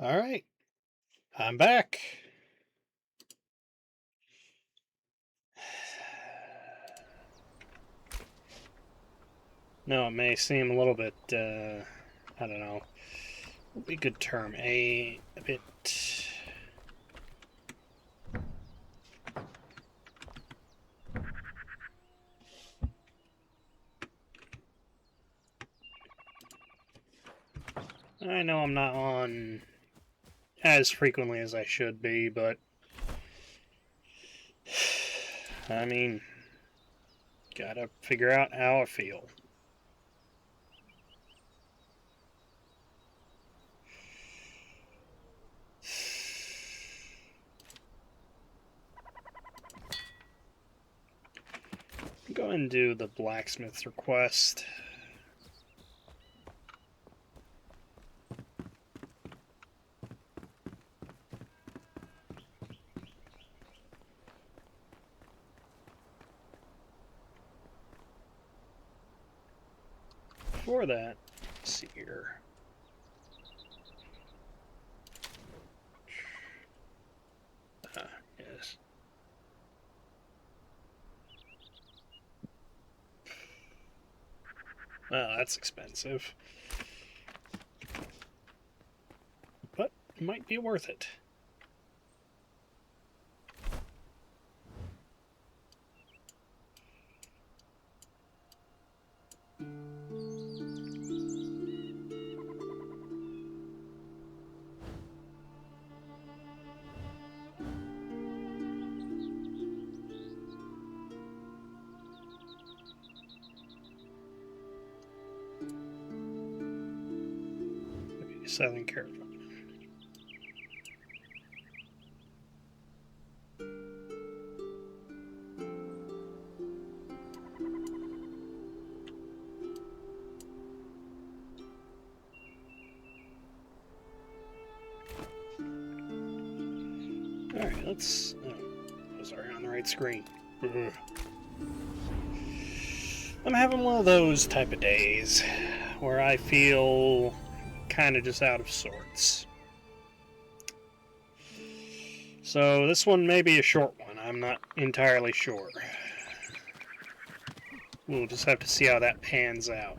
All right, I'm back. No, it may seem a little bit, I don't know, what would be a good term? A bit. I know I'm not on as frequently as I should be, but I mean, gotta figure out how I feel. Go ahead and do the blacksmith's request. Before that, let's see here. Yes. Well, that's expensive. But it might be worth it. Southern Caravan. Alright, let's... Oh, I was already on the right screen. Ugh. I'm having one of those type of days where I feel kind of just out of sorts. So this one may be a short one. I'm not entirely sure. We'll just have to see how that pans out.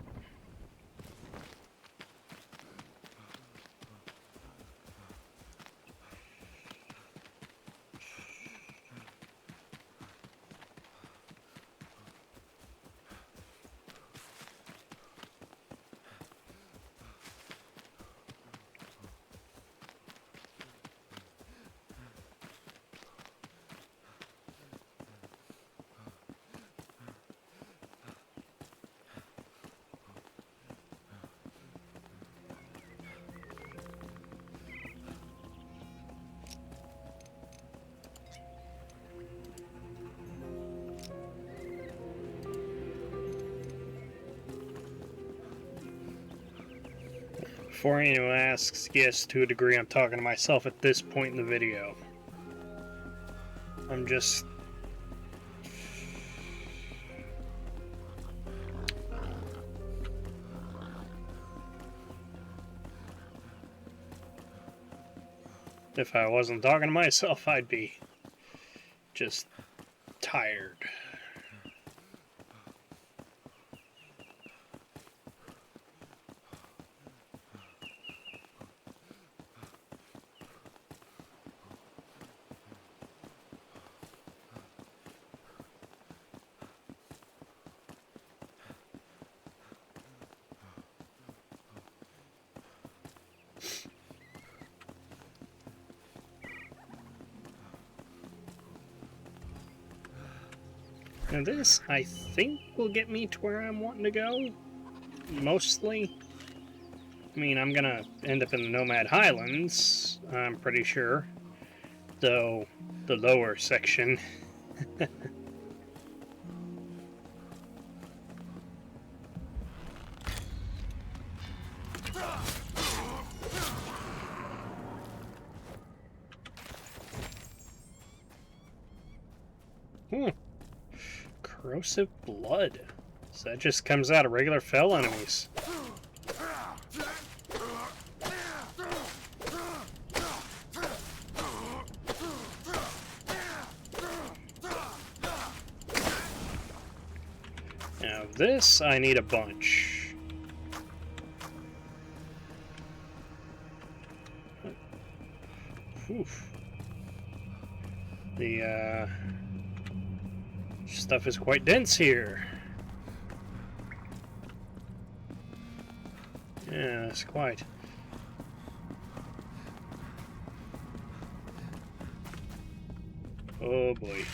Before anyone asks, yes, to a degree I'm talking to myself at this point in the video. I'm just... If I wasn't talking to myself, I'd be just tired. Now this, I think, will get me to where I'm wanting to go. Mostly. I mean, I'm gonna end up in the Nomad Highlands, I'm pretty sure. Though, the lower section. Corrosive blood. So that just comes out of regular fell enemies. this I need a bunch. Oof. The stuff is quite dense here. Yeah, it's quite. Oh boy.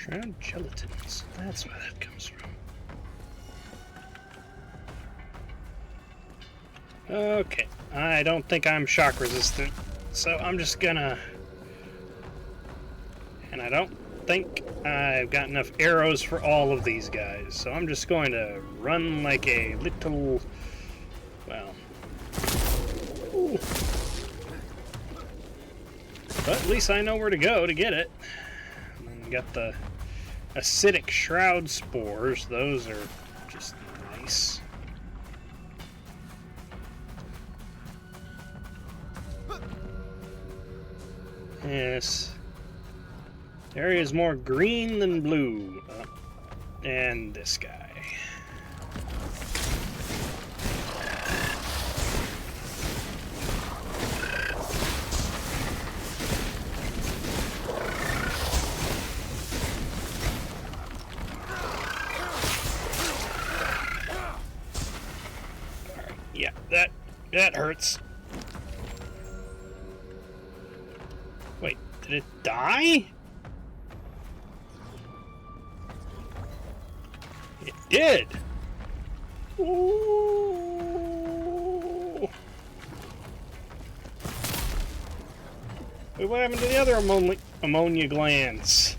Shroud gelatins. That's where that comes from. Okay. I don't think I'm shock resistant, so I'm just gonna... And I don't think I've got enough arrows for all of these guys, so I'm just going to run like a little... Well... Ooh. But at least I know where to go to get it. And got the acidic shroud spores. Those are just nice. Yes. The area is more green than blue. And this guy. Yeah, that hurts. Wait, did it die? It did. Ooh. Wait, what happened to the other ammonia glands?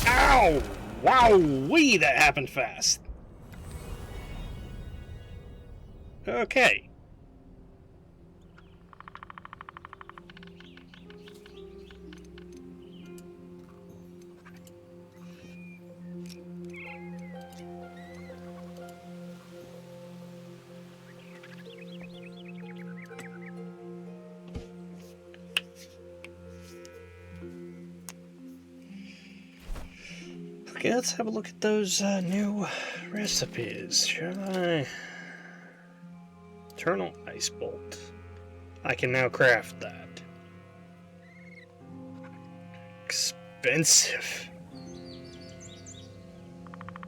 Ow! Wow-wee, that happened fast. Okay. Okay, let's have a look at those new recipes, shall I? Eternal Ice Bolt. I can now craft that. Expensive.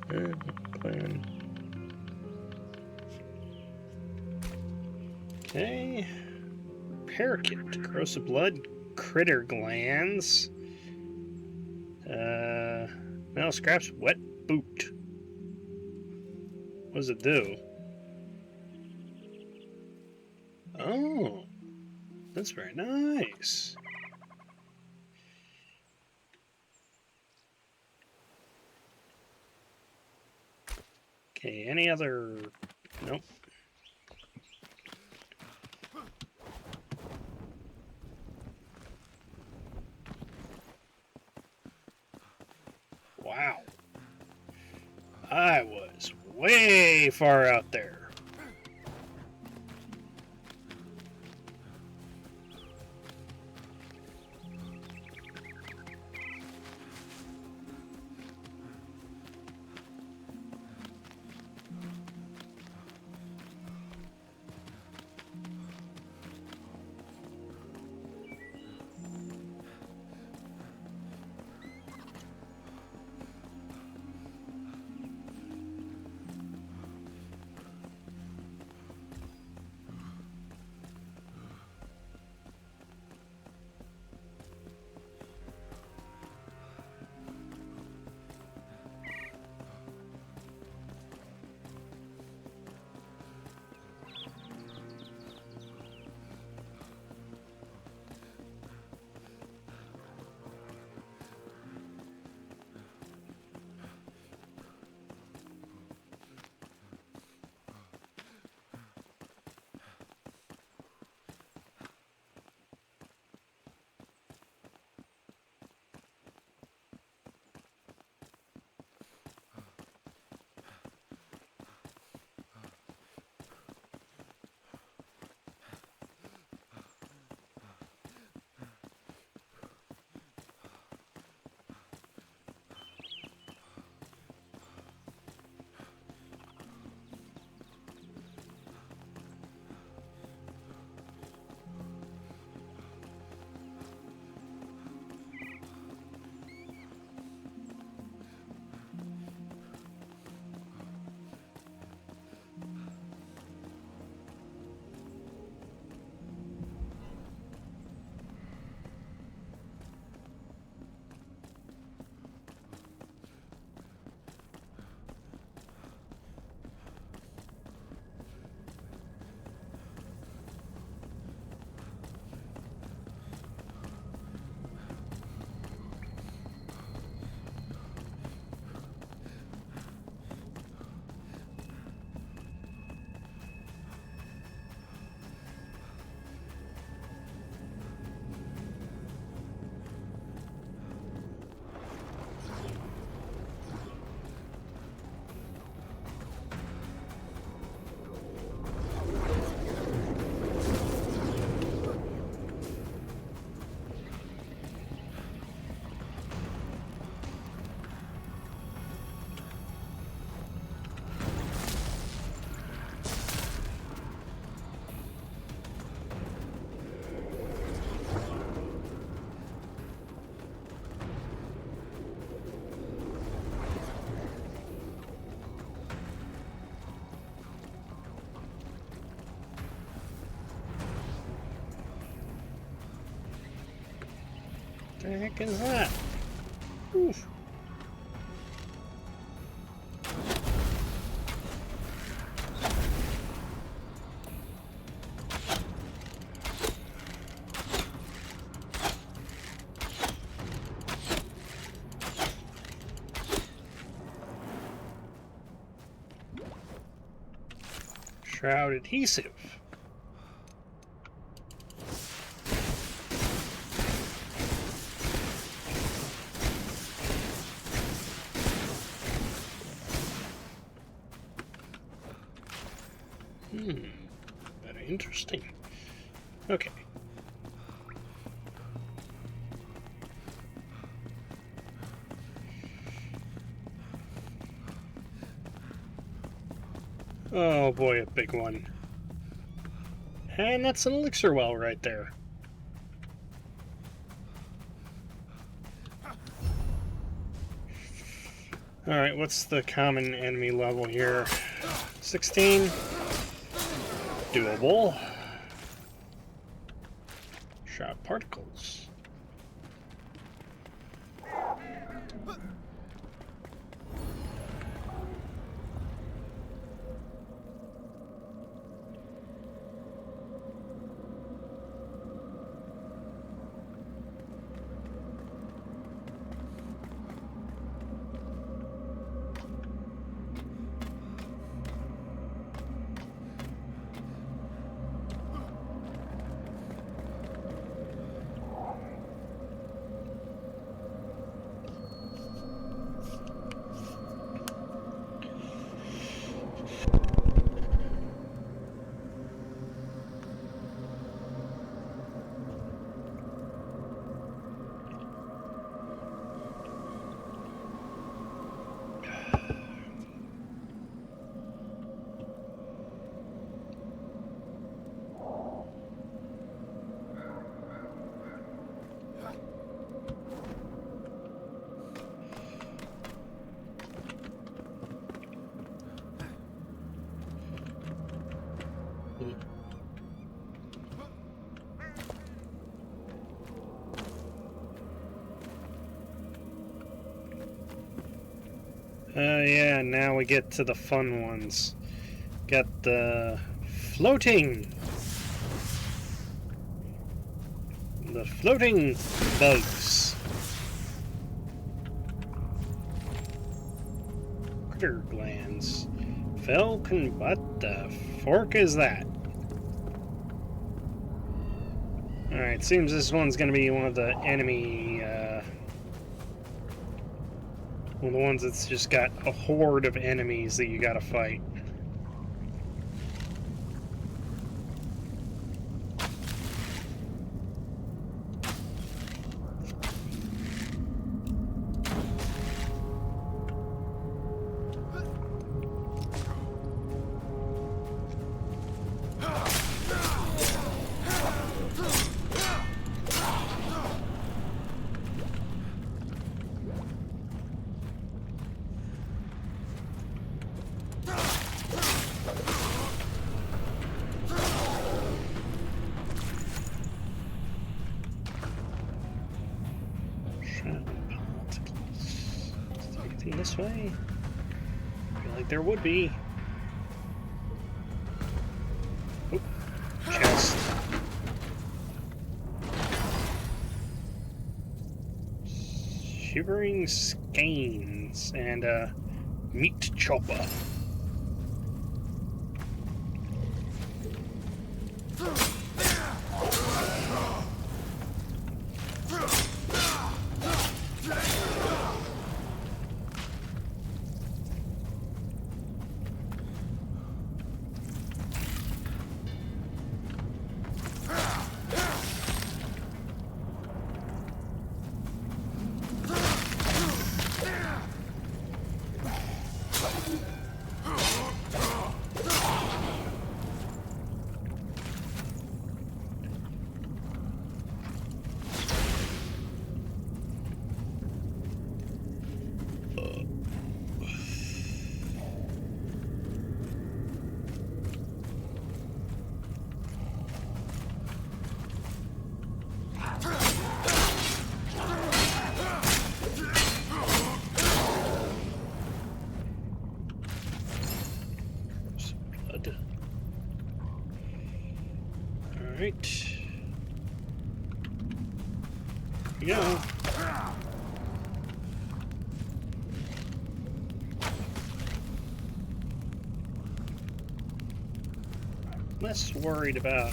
Plan. Okay. Repair kit. Corrosive blood. Critter glands. Metal scraps. Wet boot. What does it do? Oh. That's very nice. Okay, any other... Nope. Wow. I was way far out there. The heck is that? Oof. Shroud adhesive. Very interesting. Okay. Oh boy, a big one. And that's an elixir well right there. Alright, what's the common enemy level here? 16. Doable. Shot particles. Yeah, now we get to the fun ones. Got the floating. The floating bugs. Critter glands. Falcon, what the fork is that? Alright, seems this one's gonna be one of the enemy, one of the ones that's just got a horde of enemies that you gotta fight. This way? I feel like there would be. Oh, chest. Shivering skeins and a meat chopper. Alright. Here we go. Less worried about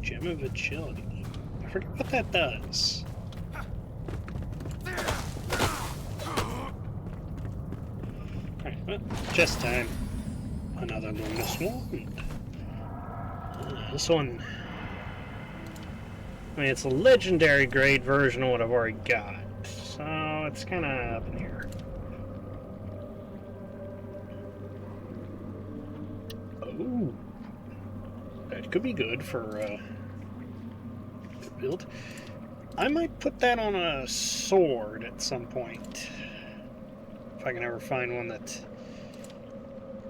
Gem of Agility. I forget what that does. Alright, well, chest time. Another luminous wand. This one... I mean, it's a legendary grade version of what I've already got. So, it's kind of up in here. Ooh. That could be good for build. I might put that on a sword at some point. If I can ever find one that...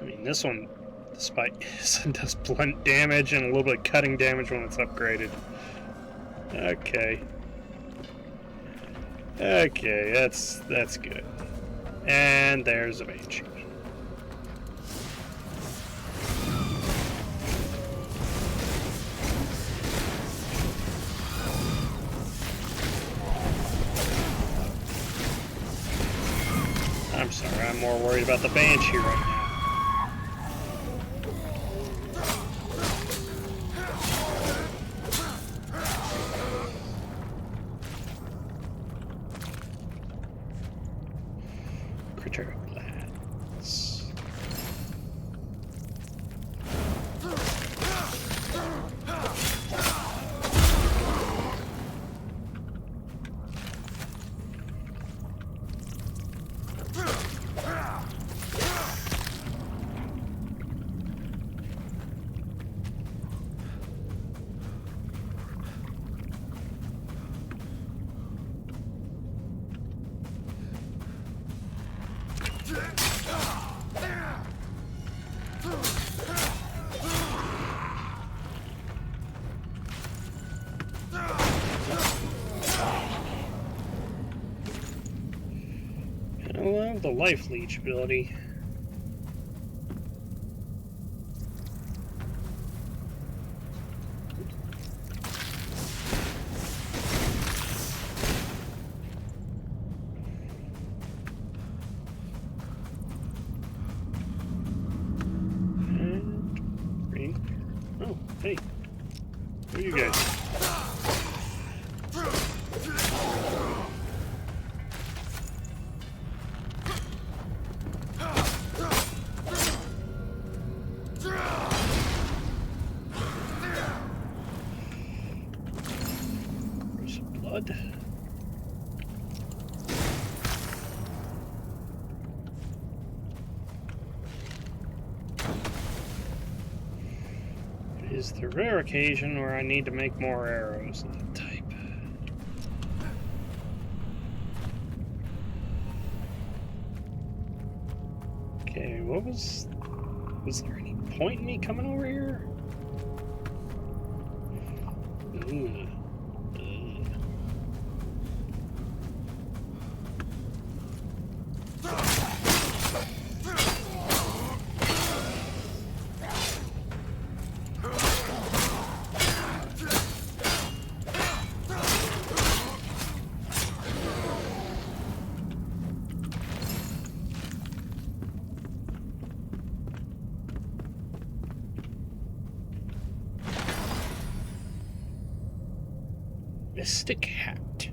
I mean, this one, despite this one does blunt damage and a little bit of cutting damage when it's upgraded. Okay. Okay, that's good. And there's a Banshee. I'm sorry, I'm more worried about the Banshee right now. Critter Glass. I love the life leech ability. And green. Oh, hey. Who are you guys? Blood. It is the rare occasion where I need to make more arrows of that type. Okay, what was there any point in me coming over here? Mystic hat.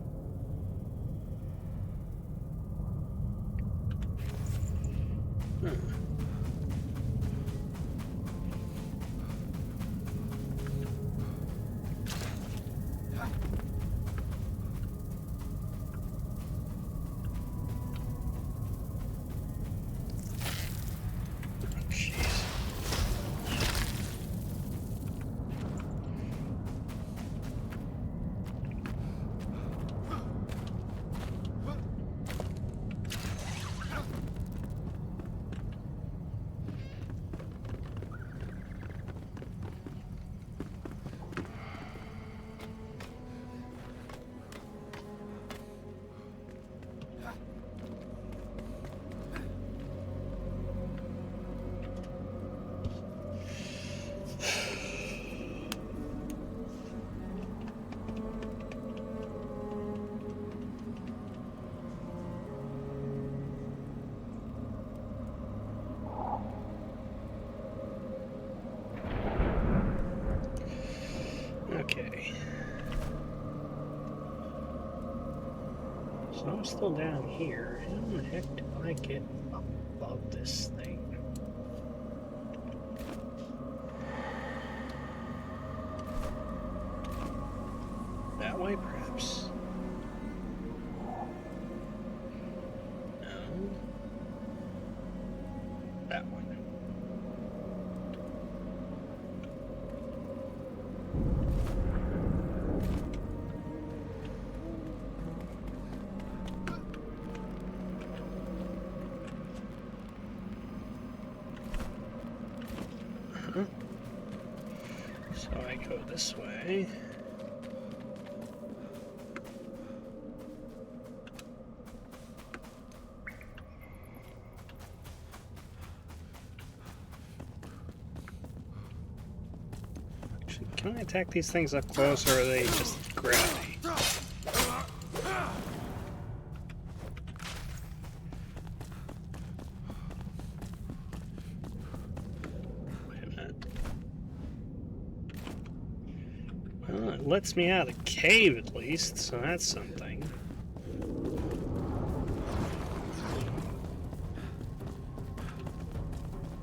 Okay. So I'm still down here. How the heck do I get up above this thing? That way, perhaps? No. That one. So I go this way. Actually, can I attack these things up close, or are they just gravity? Well, it lets me out of the cave at least, so that's something.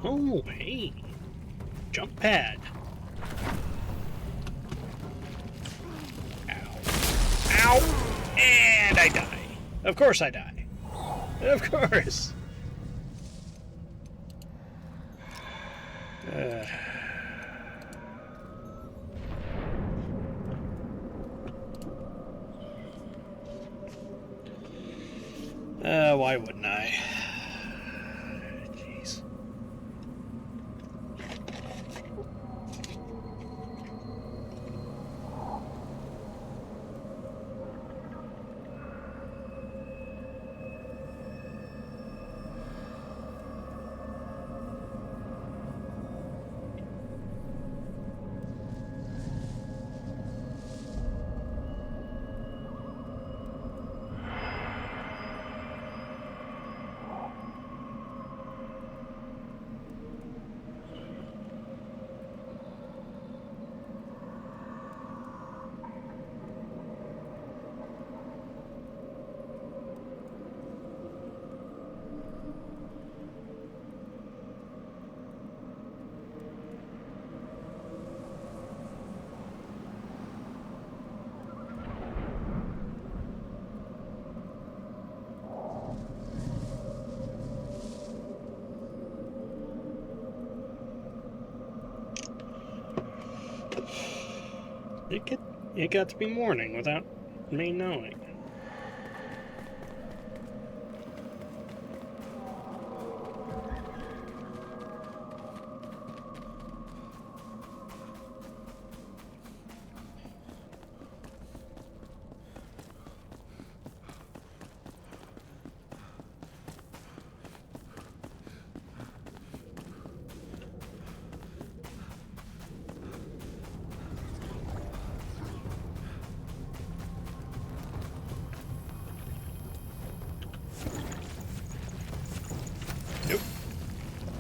Oh, hey. Jump pad. Ow. Ow! And I die. Of course I die. Of course. Why wouldn't I? Jeez. It got to be morning without me knowing.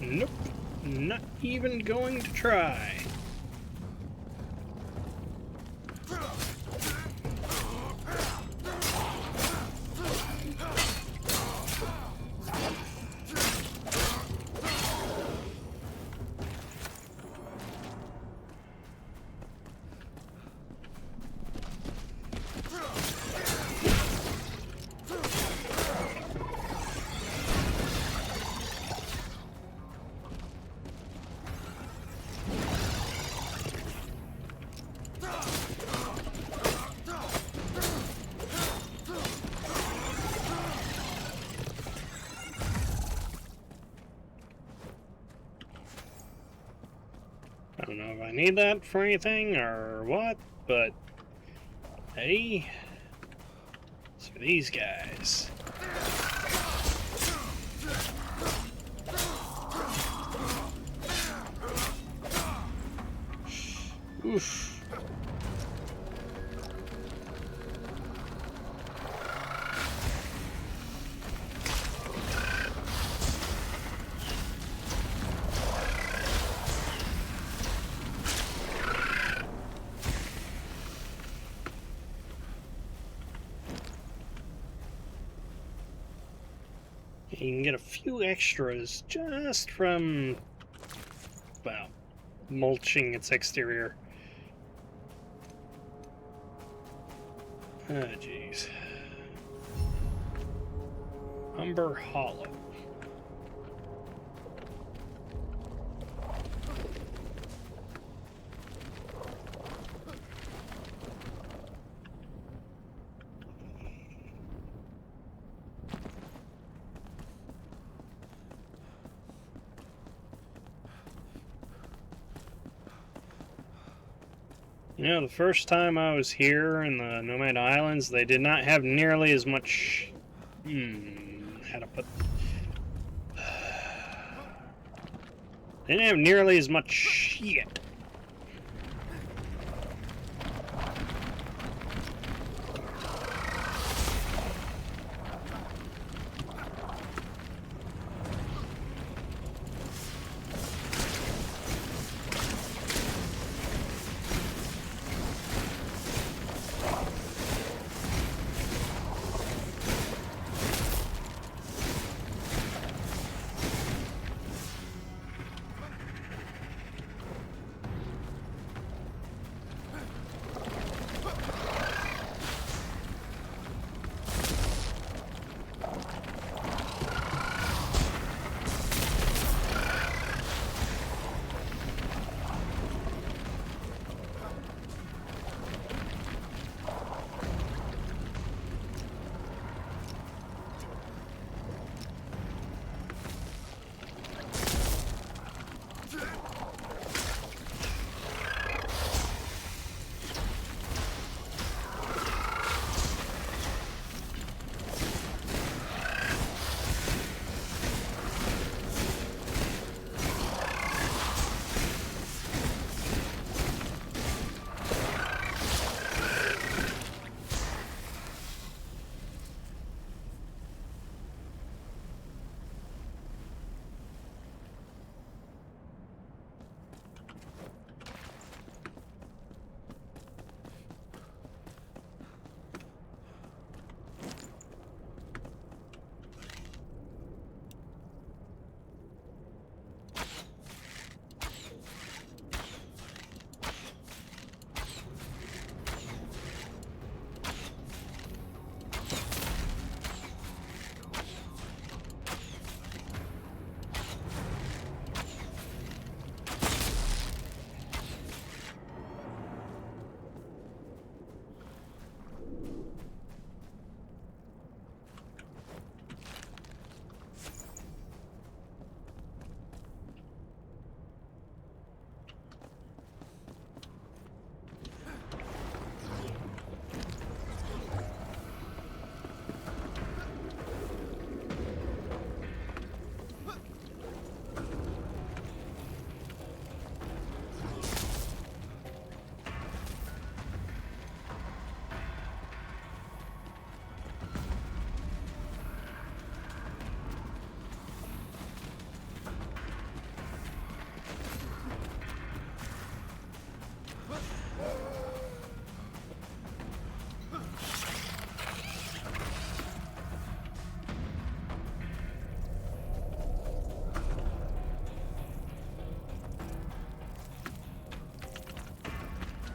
Nope. Not even going to try. don't know if I need that for anything or what, but hey, it's for these guys. Oof. You can get a few extras just from, well, mulching its exterior. Ah, jeez. Umber Hollow. You know, the first time I was here in the Nomad Islands, they did not have nearly as much... how to put... They didn't have nearly as much shit.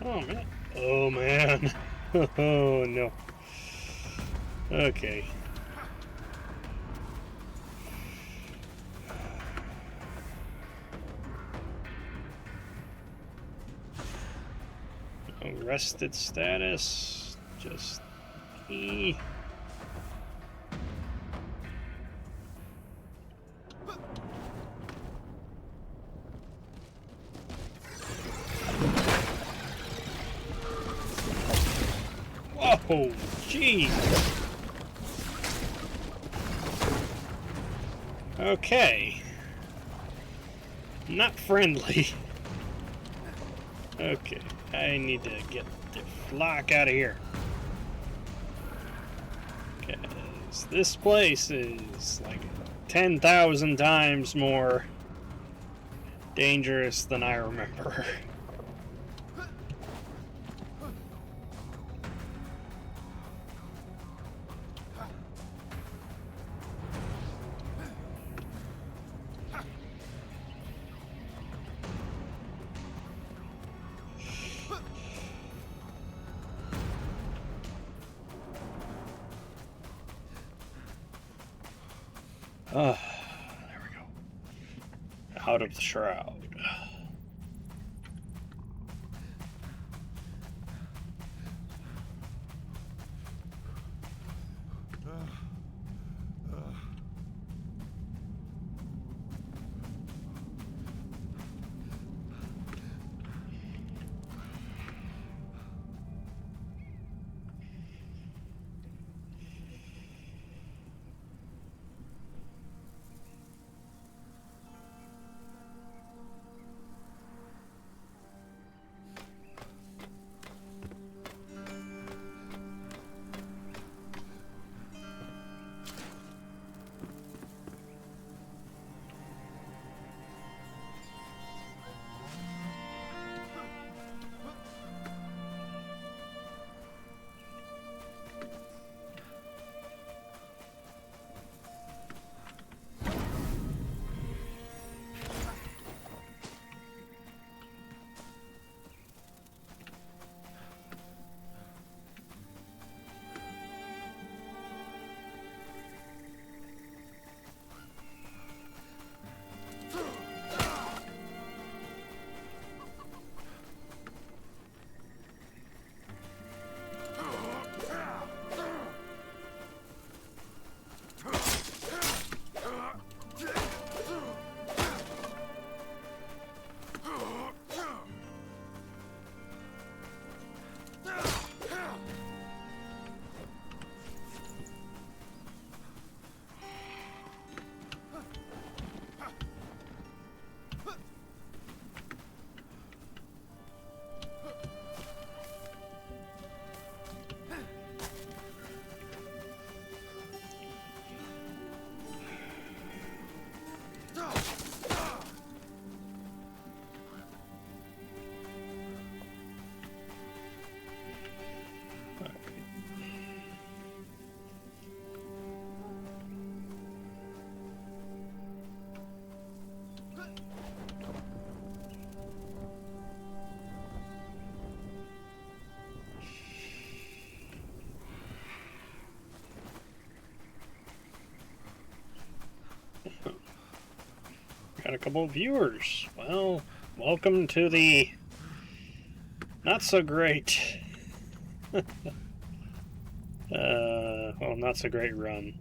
Oh man. Oh man. Oh no. Okay. Arrested status. Just E. Oh, gee. Okay. Not friendly. Okay, I need to get the flock out of here. Because this place is like 10,000 times more dangerous than I remember. There we go. Out of the shroud. Got a couple of viewers. Well, welcome to the not so great well, not so great run.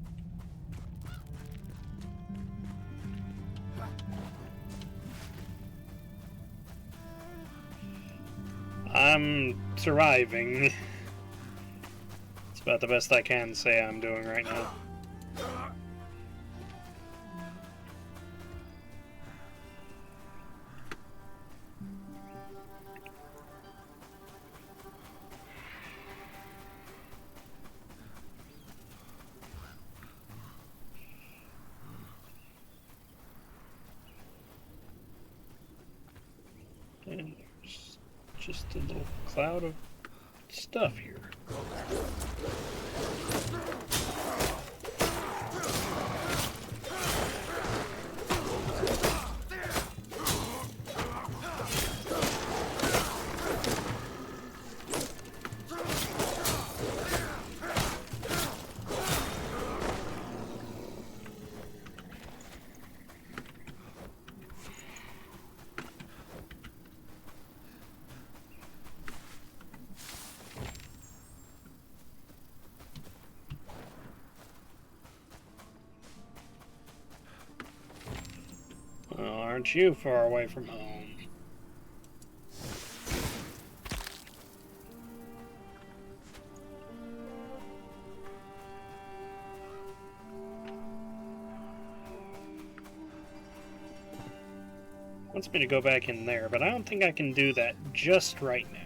I'm surviving. It's about the best I can say I'm doing right now. And there's just a little cloud of stuff here. Well, aren't you far away from home? Wants me to go back in there, but I don't think I can do that just right now.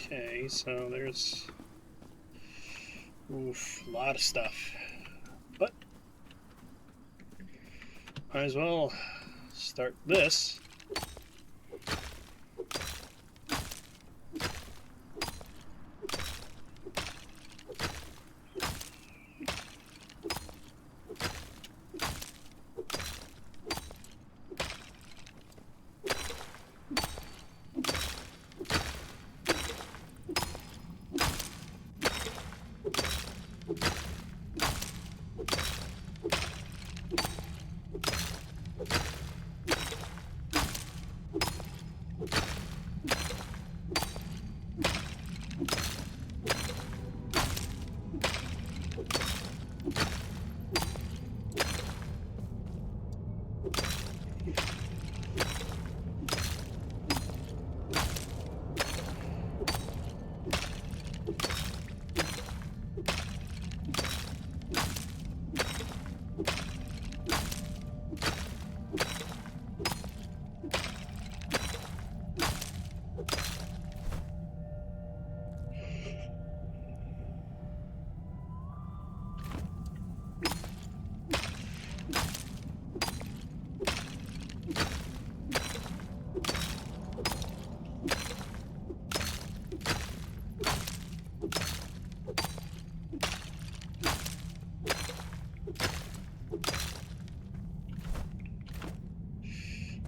Okay, so there's a lot of stuff, but might as well start this.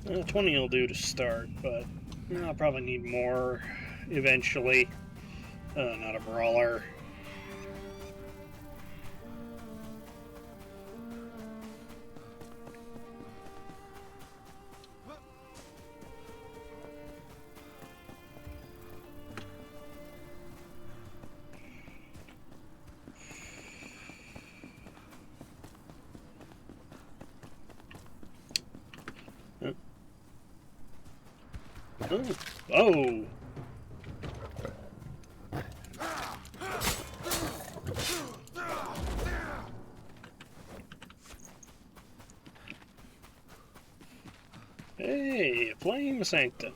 Well, 20 will do to start, but I'll probably need more eventually. Not a brawler. Oh! Oh. Hey, Flame Sanctum.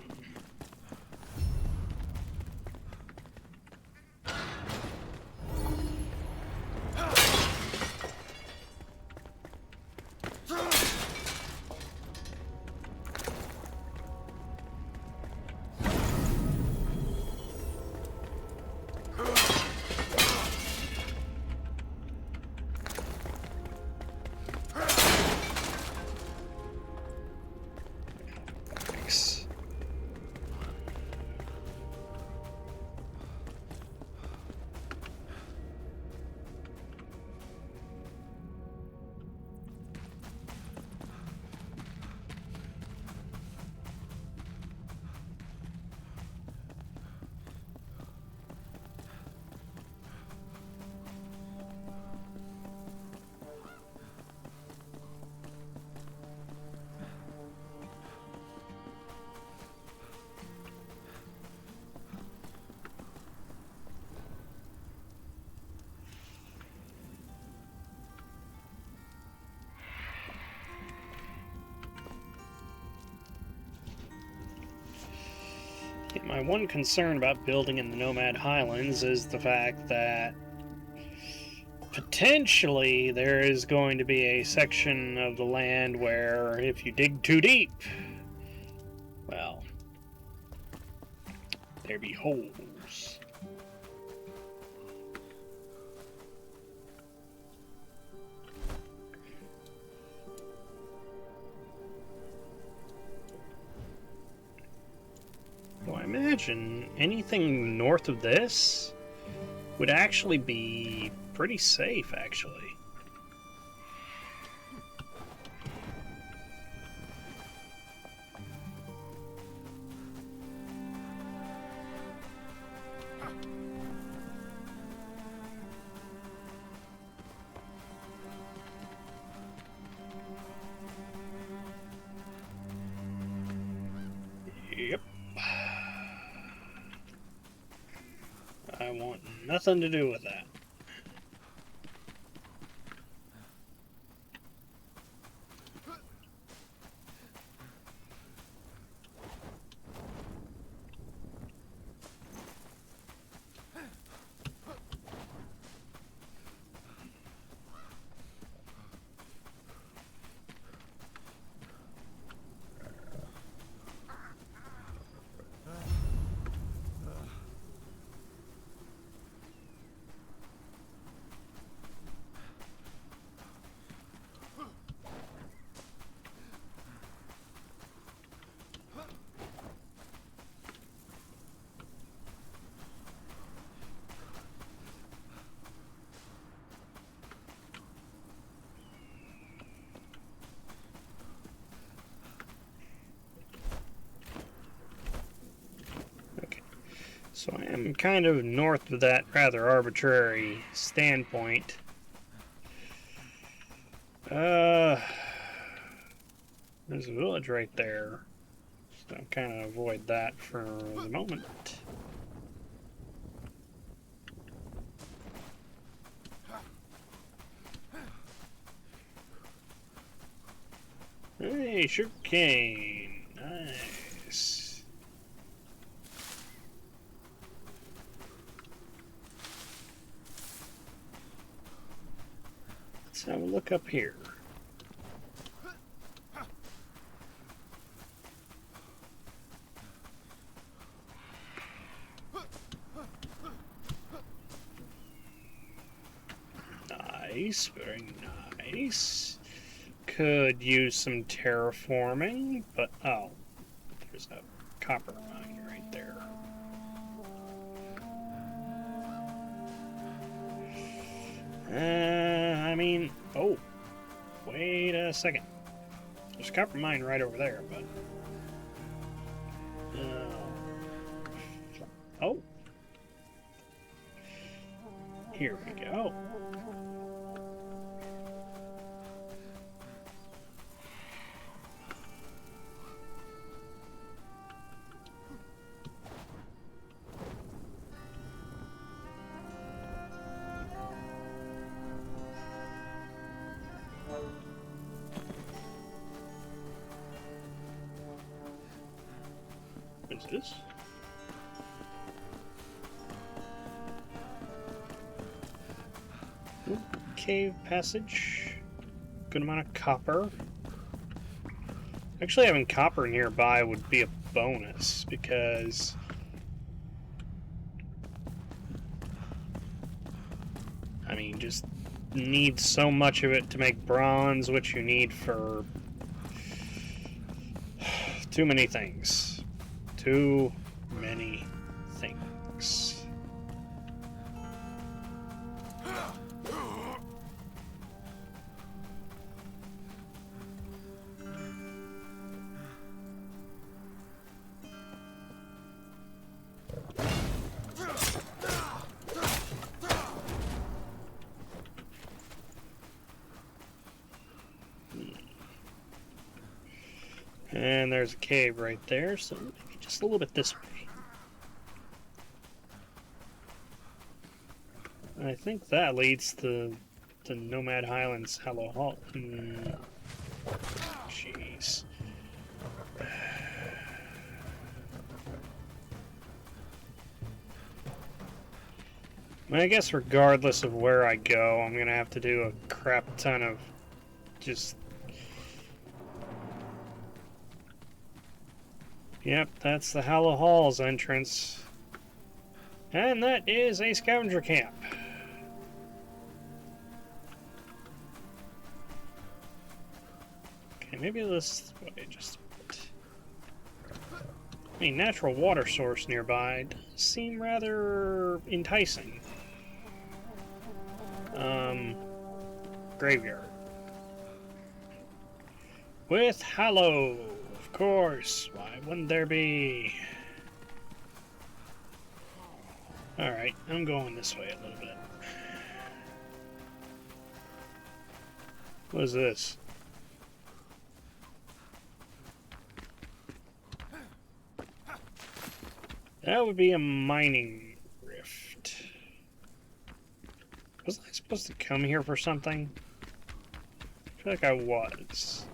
one concern about building in the Nomad Highlands is the fact that potentially there is going to be a section of the land where if you dig too deep, well, there be holes. So I imagine anything north of this would actually be pretty safe, actually. Yep. I want nothing to do with that. So I am kind of north of that rather arbitrary standpoint. There's a village right there. So I'll kind of avoid that for the moment. Hey, sugarcane. Nice. Let's have a look up here. Nice, very nice. Could use some terraforming, but oh, there's a copper mine right there. I mean, oh, wait a second. There's a copper mine right over there, but oh, here we go. What's this? Ooh, cave passage. Good amount of copper. Actually, having copper nearby would be a bonus because I mean, just need so much of it to make bronze, which you need for too many things. Too many things. And there's a cave right there, so maybe just a little bit this way. I think that leads to the Nomad Highlands Hollow Hall. Jeez. I guess regardless of where I go, I'm gonna have to do a crap ton of just... Yep, that's the Hollow Halls entrance. And that is a scavenger camp. Okay, maybe this way just... A natural water source nearby does seem rather enticing. Graveyard. With Hallow, of course. Why wouldn't there be? Alright, I'm going this way a little bit. What is this? That would be a mining rift. Wasn't I supposed to come here for something? I feel like I was.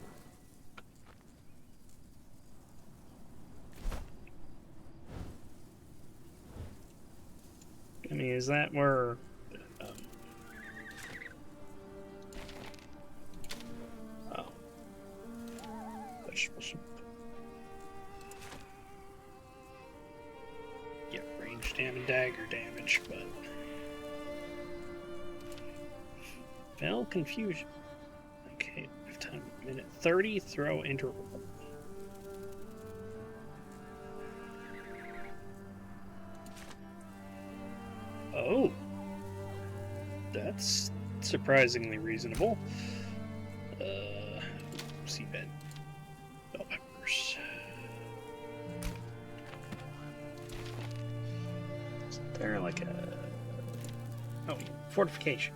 I mean, is that where... oh. Vegetable soup. Yeah, range damage, dagger damage, but... Fell confusion. Okay, lifetime minute 30, throw interval. Oh, that's surprisingly reasonable. Seabed. Bell peppers. Isn't there like a... Oh, fortification.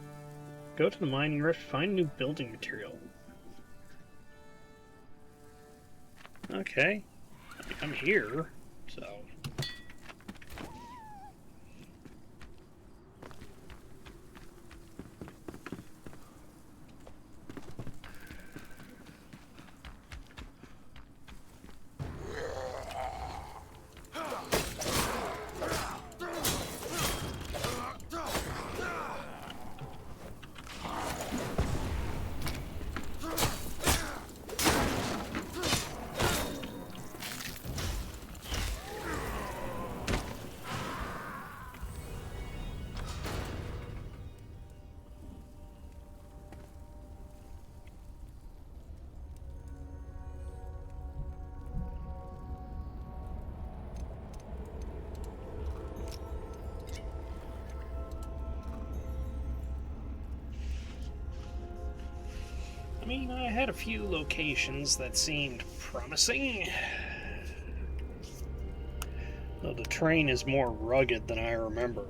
Go to the mining rift, find new building material. Okay. I'm here, so... I mean, I had a few locations that seemed promising. Though the terrain is more rugged than I remember.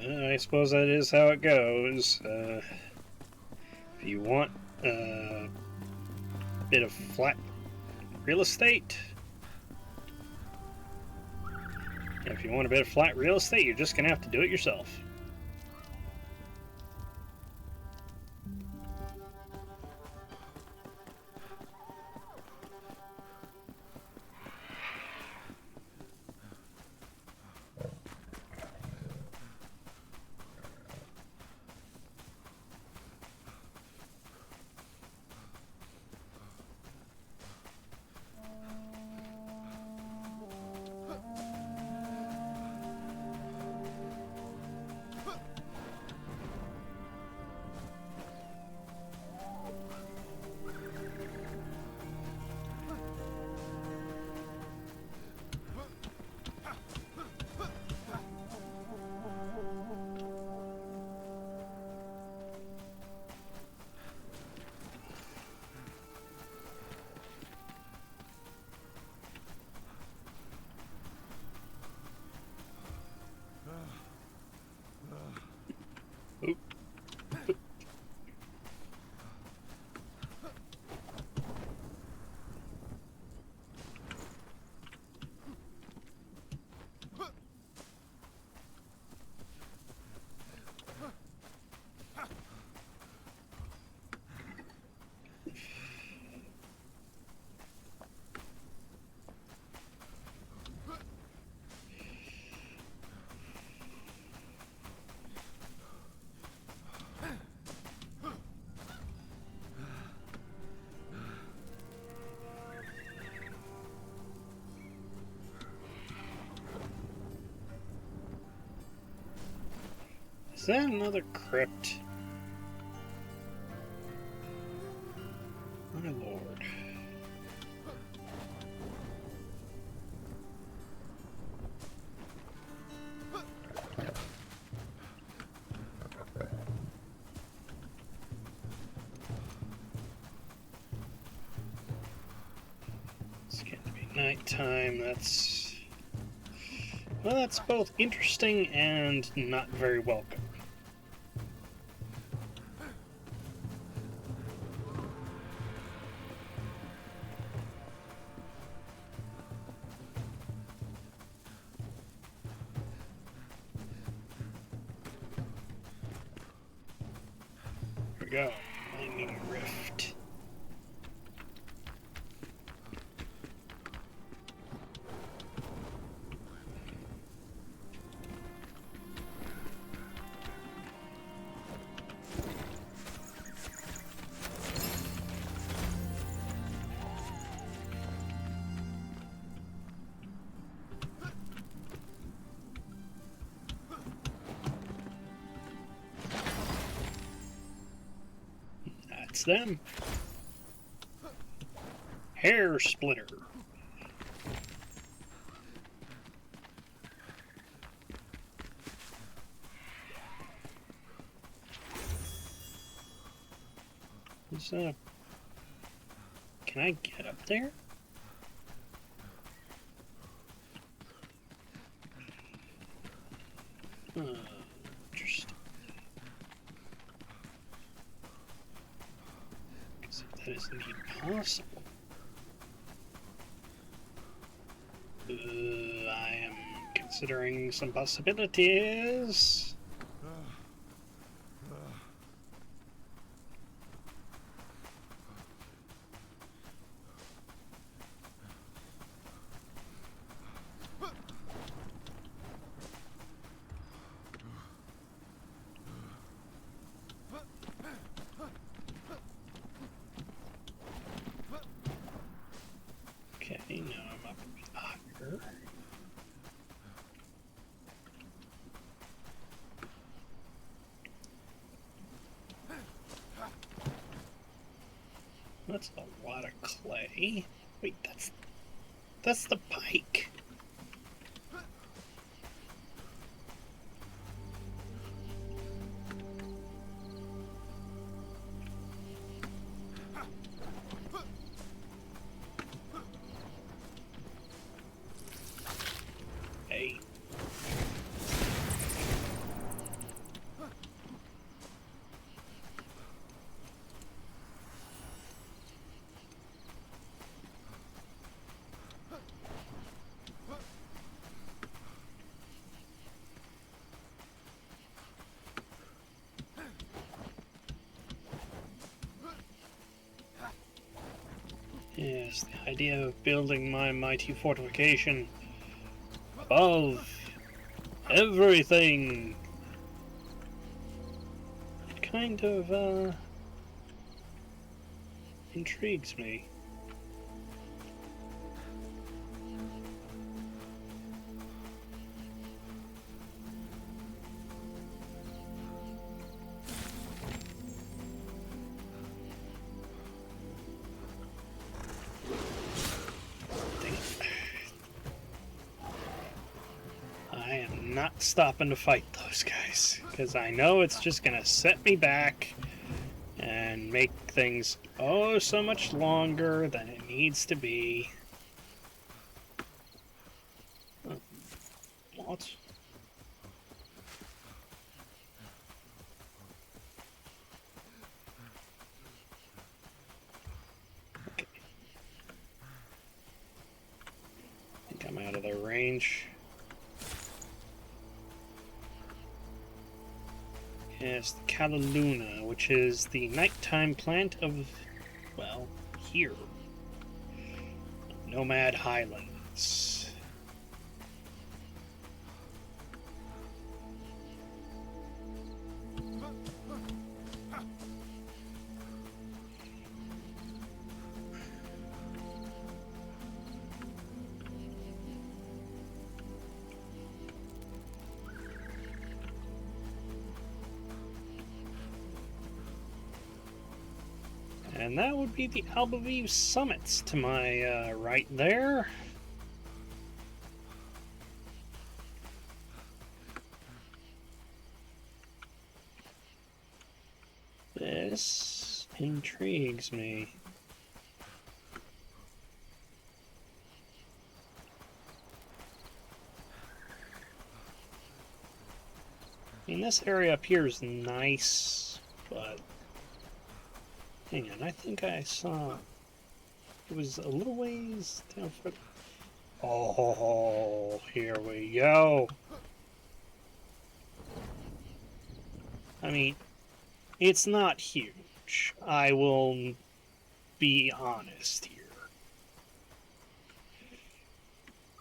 I suppose that is how it goes. If you want a bit of flat real estate, you're just gonna have to do it yourself. Is that another crypt? My lord. It's getting to be nighttime. Well, that's both interesting and not very welcome. Here we go. Lightning Rift. That's them. Hair Splitter. Can I get up there? Interesting. Because if that is indeed possible, I am considering some possibilities. Okay, now I'm up here. That's a lot of clay. Wait, that's the pike. Hey. Yes, the idea of building my mighty fortification above everything kind of intrigues me. Not stopping to fight those guys, because I know it's just gonna set me back and make things oh so much longer than it needs to be. What? Okay. I think I'm out of their range. Yes, the Callaluna, which is the nighttime plant of, well, here. Nomad Highlands. And that would be the Albaviv summits to my right there. This intrigues me. I mean, this area up here is nice, but hang on, I think I saw it was a little ways down further. Oh, here we go. I mean, it's not huge. I will be honest here.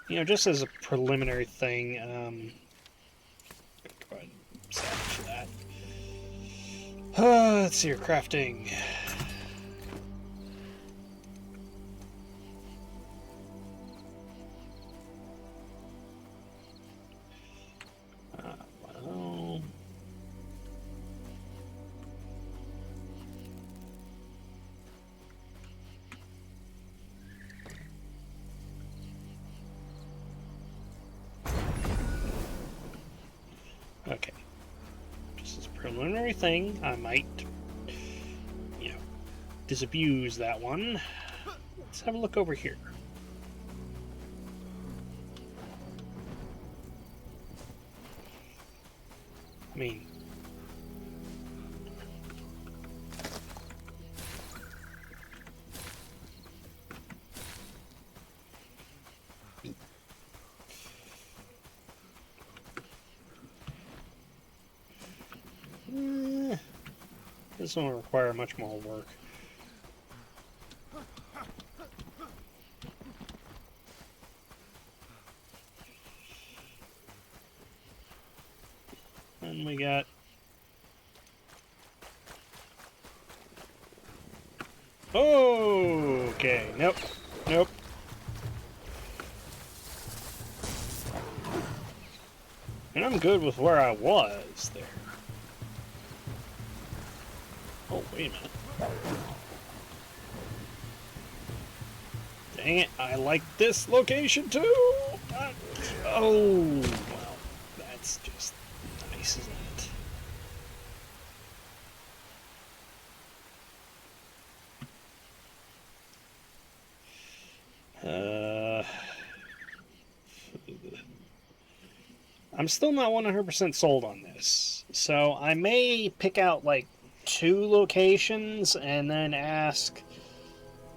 You know, just as a preliminary thing, go ahead and salvage that. Let's see your crafting. Well. Okay. Just as a preliminary thing, I might, you know, disabuse that one. Let's have a look over here. I mean, this one will require much more work. And we got okay, nope. And I'm good with where I was there. Oh, wait a minute. Dang it, I like this location too! Oh, well, that's just nice, isn't it? I'm still not 100% sold on this. So I may pick out like 2 locations and then ask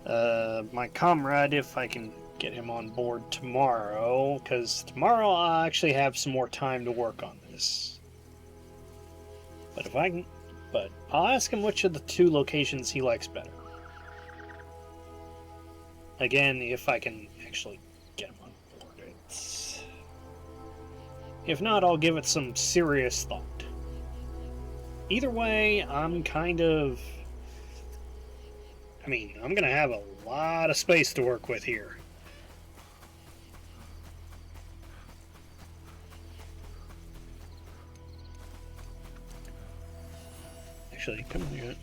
my comrade if I can get him on board tomorrow, because tomorrow I'll actually have some more time to work on this. But if I can, but I'll ask him which of the 2 locations he likes better. Again, if I can actually get him on board. If not, I'll give it some serious thought. Either way, I'm kind of... I mean, I'm going to have a lot of space to work with here. Actually, come here.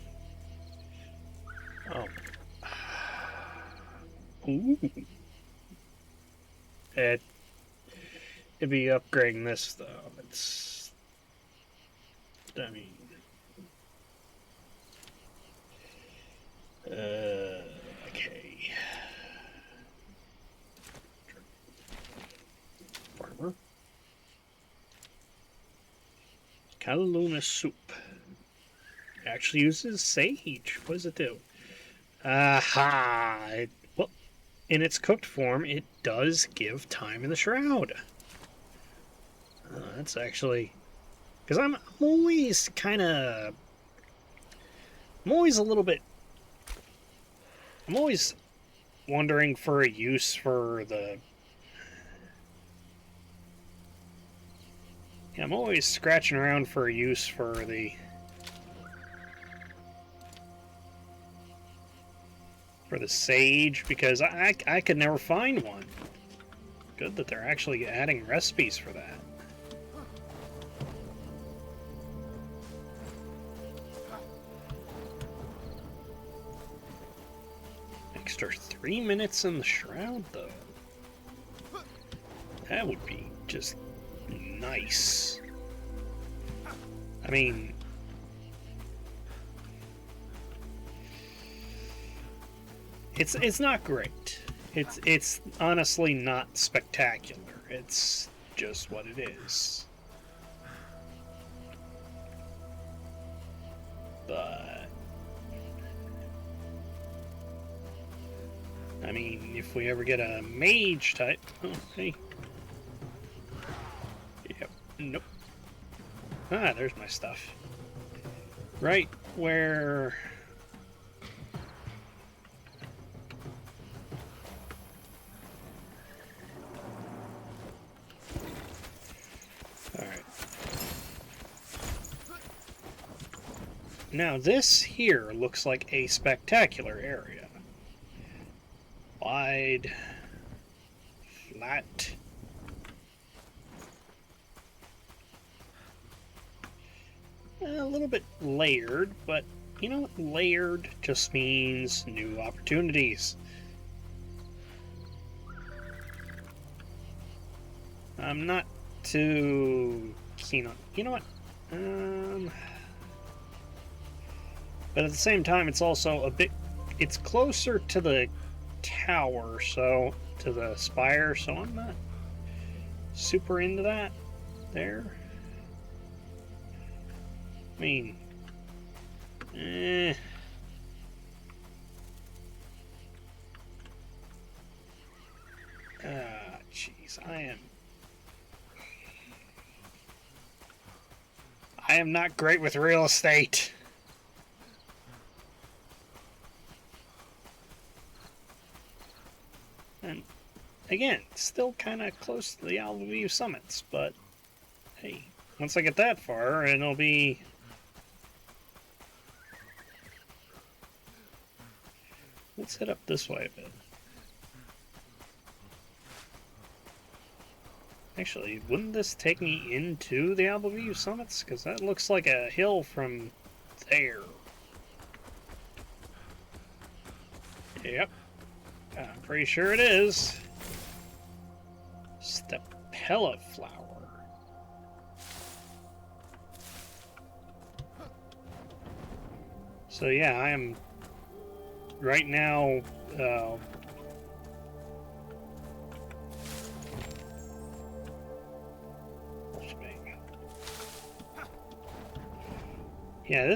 Oh. Ooh. It'd be upgrading this, though. It's... I mean... okay. Farmer. Callaluna soup. It actually uses sage. What does it do? Aha! Well, in its cooked form, it does give time in the shroud. That's actually... because I'm always kind of... I'm always a little bit... I'm always wondering for a use for the... yeah, I'm always scratching around for a use for the... for the sage, because I could never find one. Good that they're actually adding recipes for that. extra 3 minutes in the Shroud, though. That would be just nice. I mean, it's not great. It's honestly not spectacular. It's just what it is. But I mean, if we ever get a mage type, oh hey, yep, nope. Ah, there's my stuff. Right where. Alright. Now this here looks like a spectacular area. Wide, flat. A little bit layered, but you know what? Layered just means new opportunities. I'm not too keen on. You know what? But at the same time, it's also a bit. It's closer to the tower, so to the spire, so I'm not super into that there. I mean, jeez, I am not great with real estate. And again, still kind of close to the Alveview summits, but hey, once I get that far, it'll be. Let's head up this way a bit. Actually, wouldn't this take me into the Alveview summits? Because that looks like a hill from there. Yep. I'm pretty sure it is. Stapella flower. So yeah, I am right now. Yeah,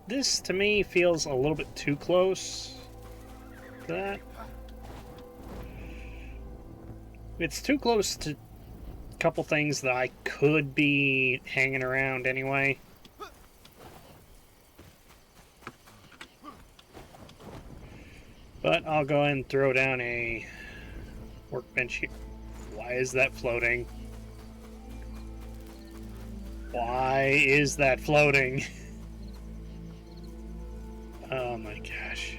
this to me feels a little bit too close to that. It's too close to a couple things that I could be hanging around anyway. But I'll go ahead and throw down a workbench here. Why is that floating? Why is that floating? Oh my gosh.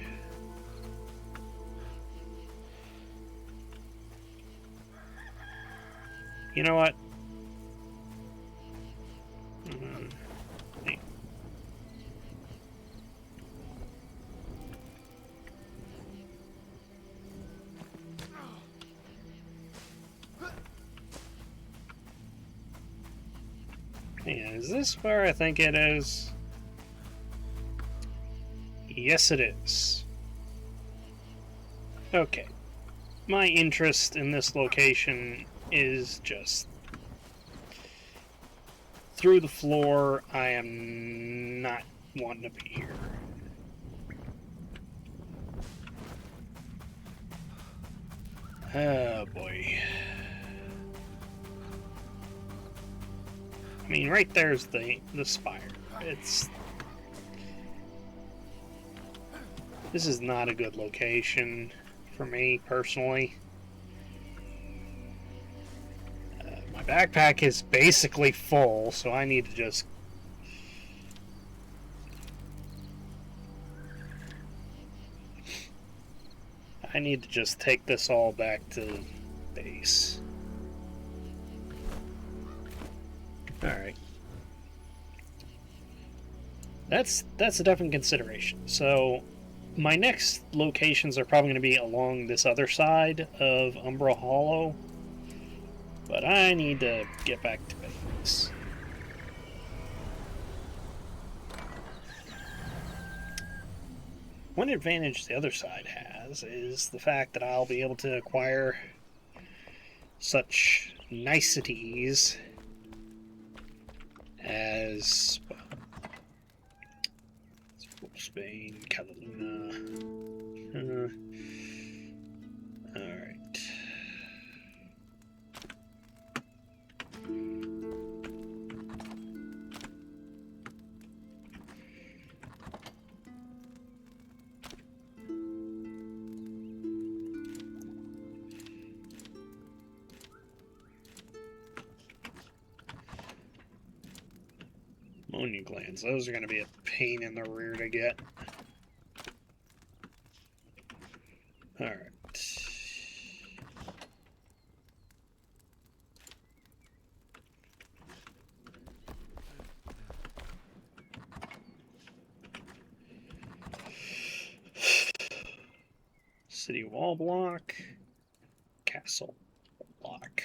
You know what? Yeah, is this where I think it is? Yes, it is. Okay. My interest in this location is just through the floor. I am not wanting to be here. Oh boy. I mean, right there's the spire. This is not a good location for me personally. My backpack is basically full, so I need to just. I need to just take this all back to base. Alright. That's a definite consideration. So, my next locations are probably going to be along this other side of Umbra Hollow, but I need to get back to basics. One advantage the other side has is the fact that I'll be able to acquire such niceties as Spain, Cataluna. Alright. Ammonia glands, those are going to be a pain in the rear to get. Alright. City wall block, castle block.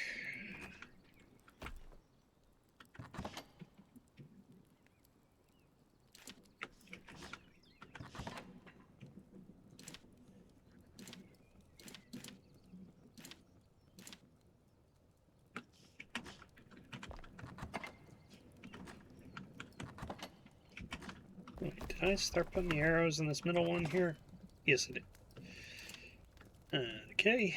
Wait, did I start putting the arrows in this middle one here? Yes, I did. Okay.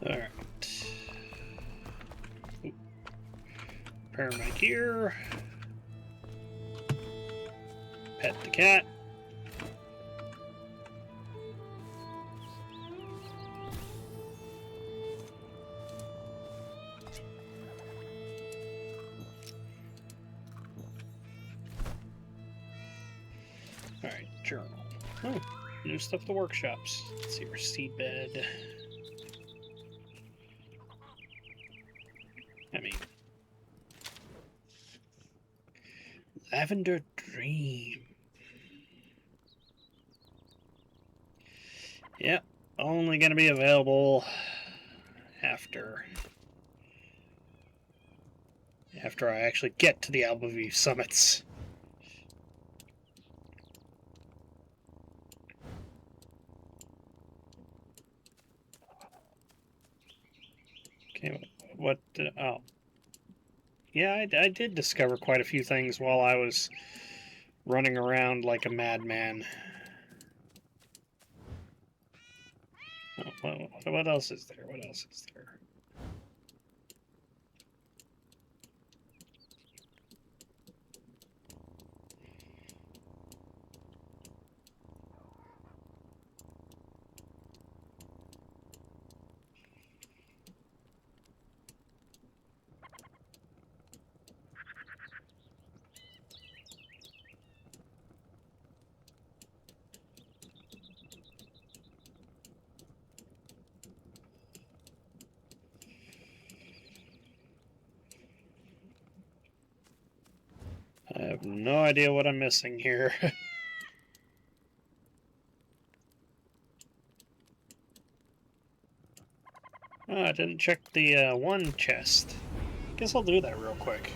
Alright. Repair my gear. Pet the cat. Alright, journal. Oh, new stuff at the workshops. Let's see, our seedbed. I mean, Lavender Dream. Yep, only going to be available after I actually get to the Albaview summits. Okay, what? Oh. Yeah, I did discover quite a few things while I was running around like a madman. Oh, what else is there? What else is there? I have no idea what I'm missing here. Oh, I didn't check the one chest. Guess I'll do that real quick.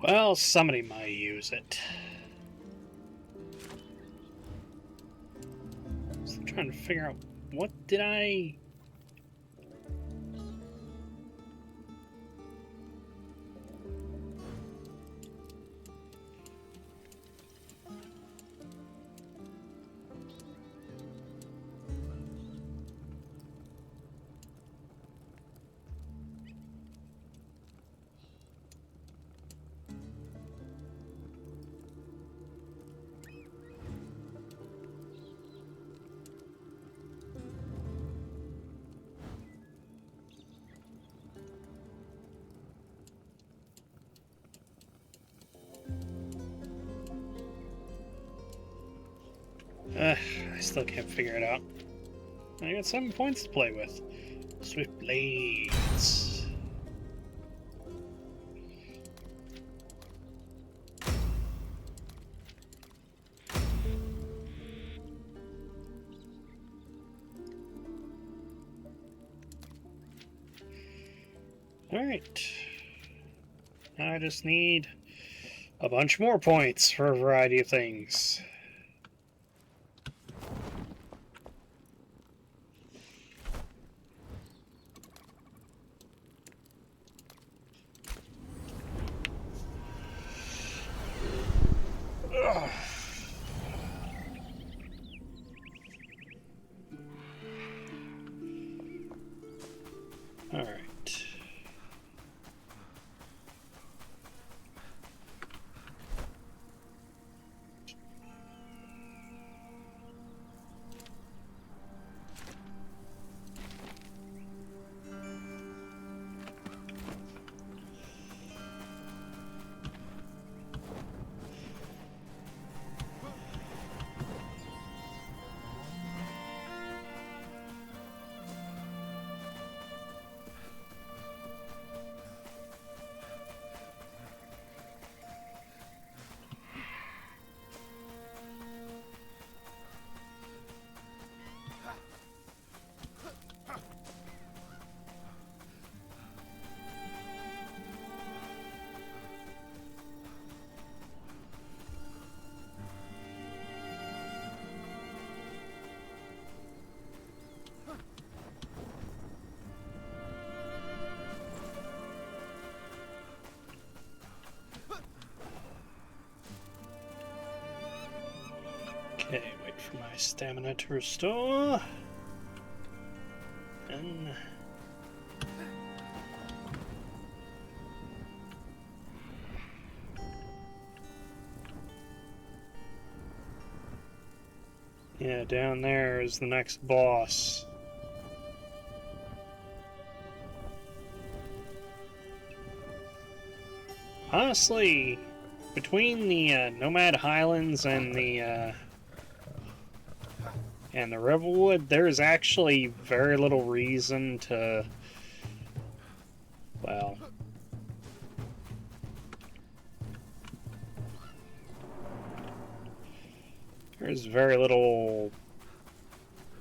Well, somebody might use it. Still trying to figure out what did I... I still can't figure it out. I got 7 points to play with. Swift blades. Alright. Now I just need a bunch more points for a variety of things. All right. Okay, wait for my stamina to restore. And yeah, down there is the next boss. Honestly, between the Nomad Highlands and the Revelwood, there's actually very little reason to, well, there's very little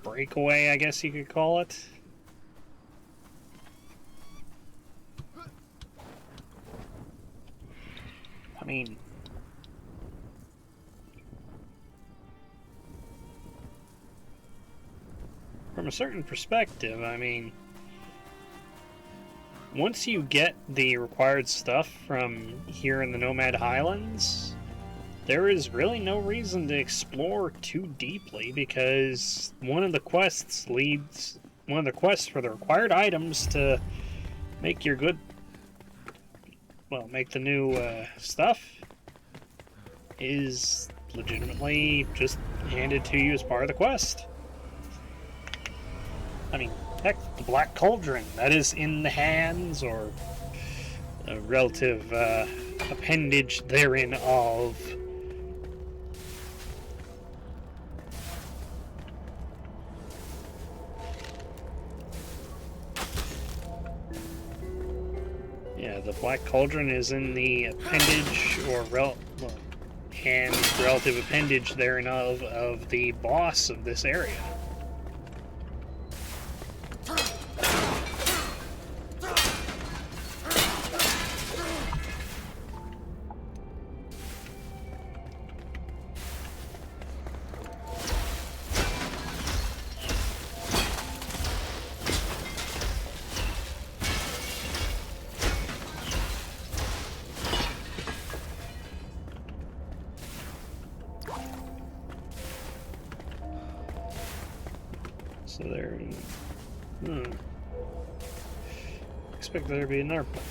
breakaway, I guess you could call it. I mean, from a certain perspective, I mean, once you get the required stuff from here in the Nomad Highlands, there is really no reason to explore too deeply, because one of the quests for the required items to make your make the new stuff is legitimately just handed to you as part of the quest. I mean, heck, the Black Cauldron, that is in the hands, or a relative appendage therein of. Yeah, the Black Cauldron is in the appendage, or relative appendage therein of the boss of this area. So there. Expect there to be another button.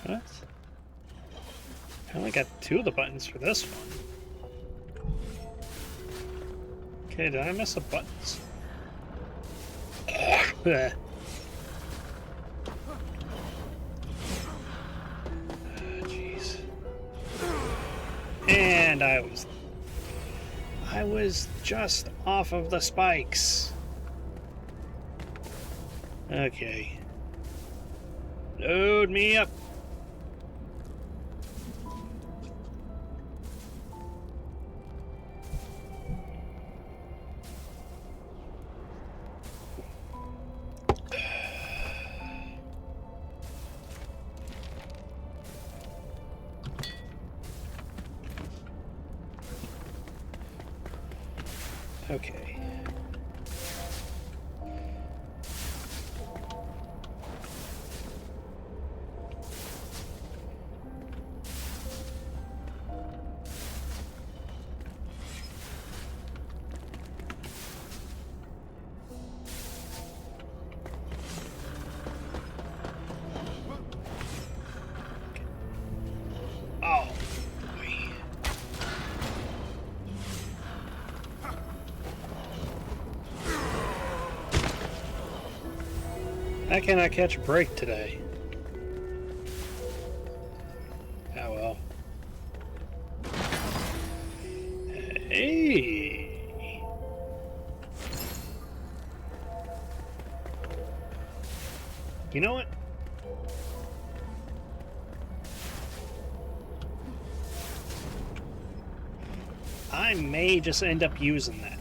What? I only got 2 of the buttons for this one. Okay, did I miss the buttons? Jeez. And I was just off of the spikes. Okay. Load me up. Okay. Oh, boy. How can I catch a break today? Oh well. Hey! You know what? I may just end up using that.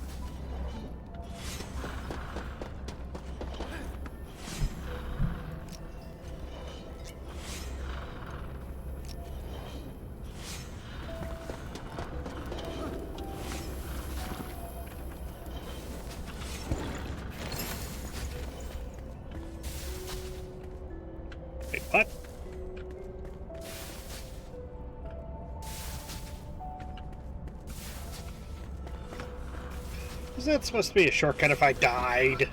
Wait, what? Is that supposed to be a shortcut if I died?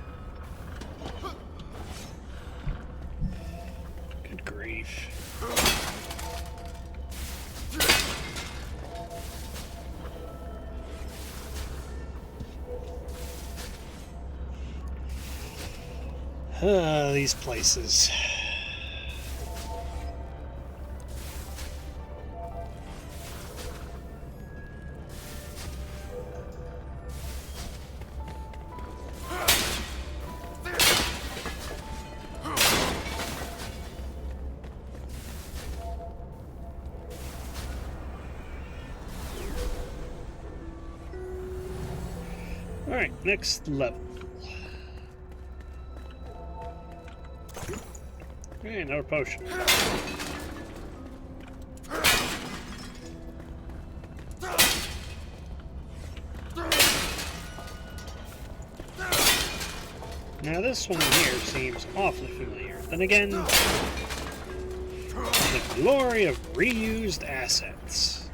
Good grief. These places. Alright, next level. Hey, another potion. Now this one here seems awfully familiar. Then again, the glory of reused assets.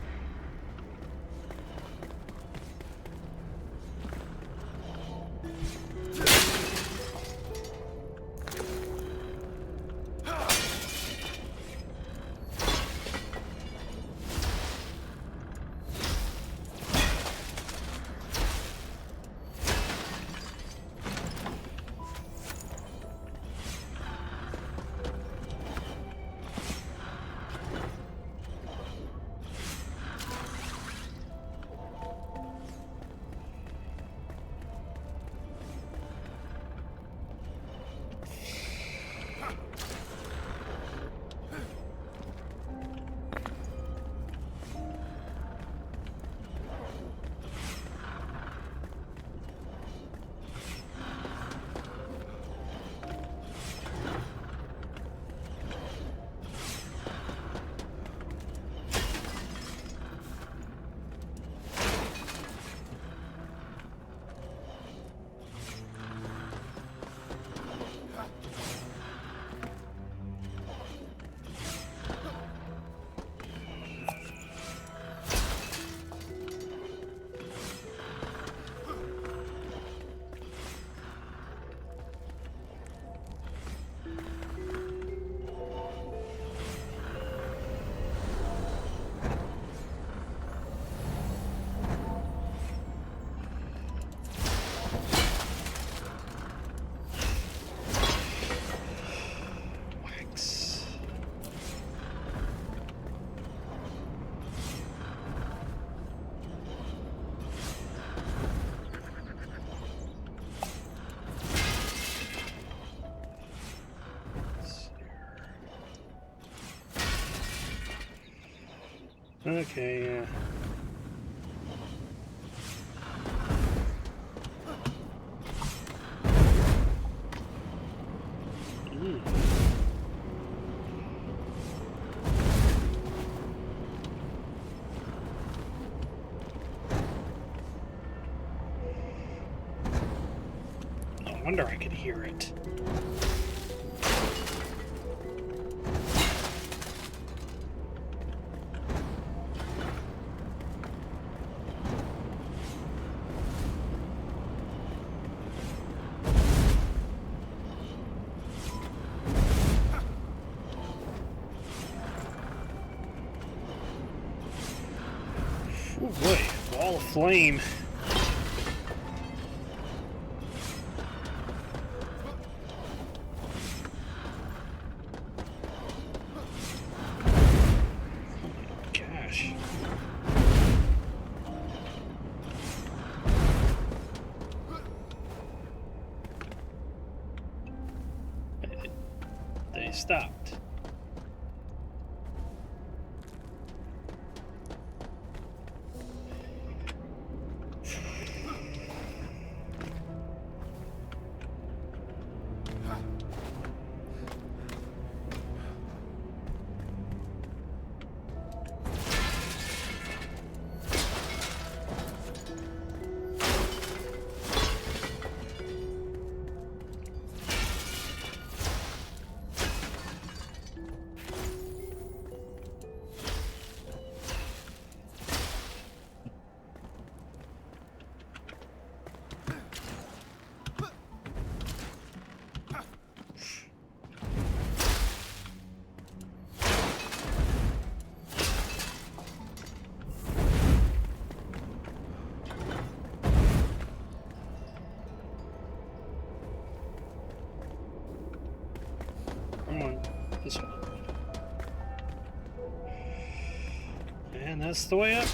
Okay, yeah. Ooh. No wonder I could hear it. Oh boy, wall of flame. Gosh. They stopped. Come on, this one. And that's the way up.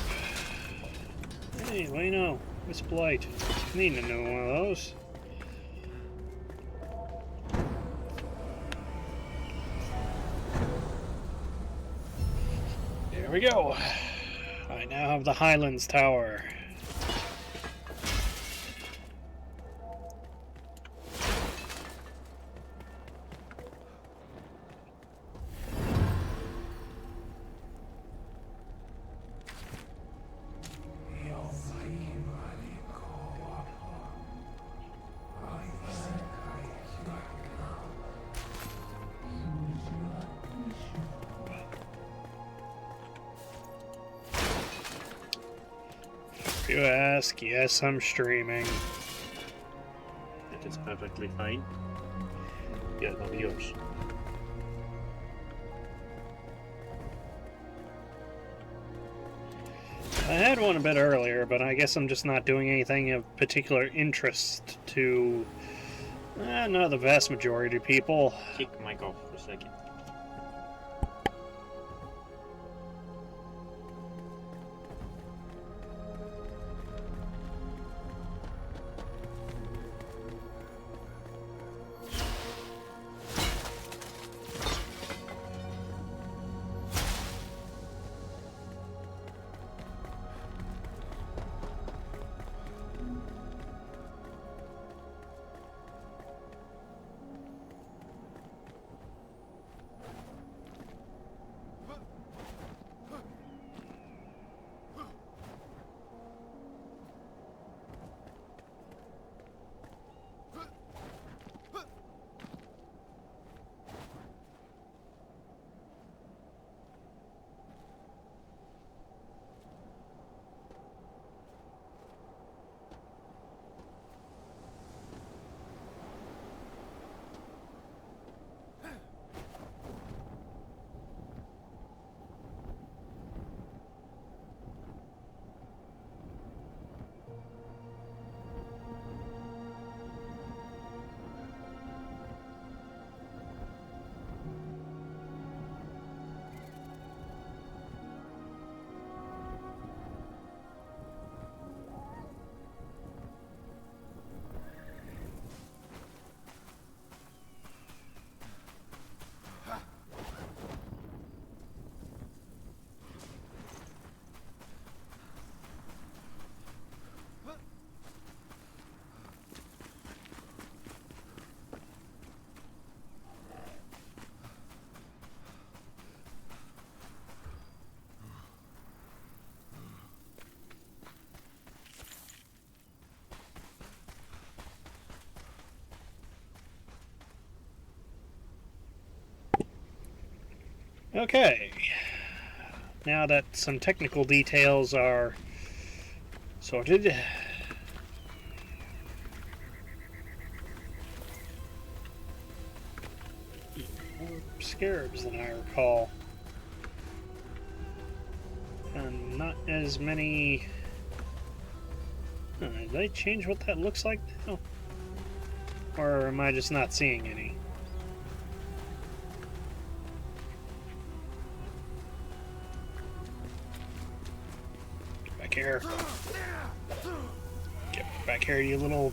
Hey, what do you know? It's Blight. Need to know one of those. There we go. I now have the Highlands Tower. If you ask, yes, I'm streaming. It is perfectly fine. Yeah, no viewers. I had one a bit earlier, but I guess I'm just not doing anything of particular interest to not the vast majority of people. Kick Mike off for a second. Okay. Now that some technical details are sorted, more scarabs than I recall. And not as many. Did they change what that looks like now? Or am I just not seeing any? Get back here. Get back here, you little...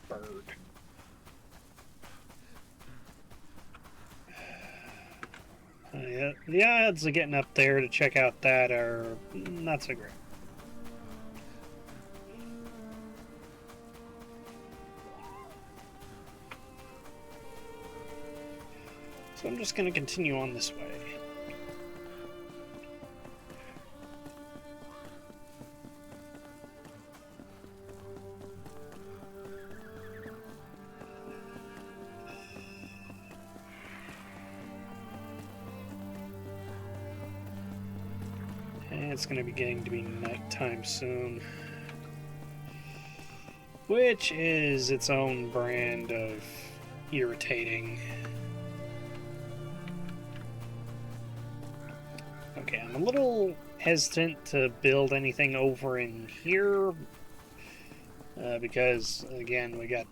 bird. Yeah, the odds of getting up there to check out that are not so great. So I'm just going to continue on this way. And it's going to be getting to be nighttime soon. Which is its own brand of irritating. Okay, I'm a little hesitant to build anything over in here because, again, we got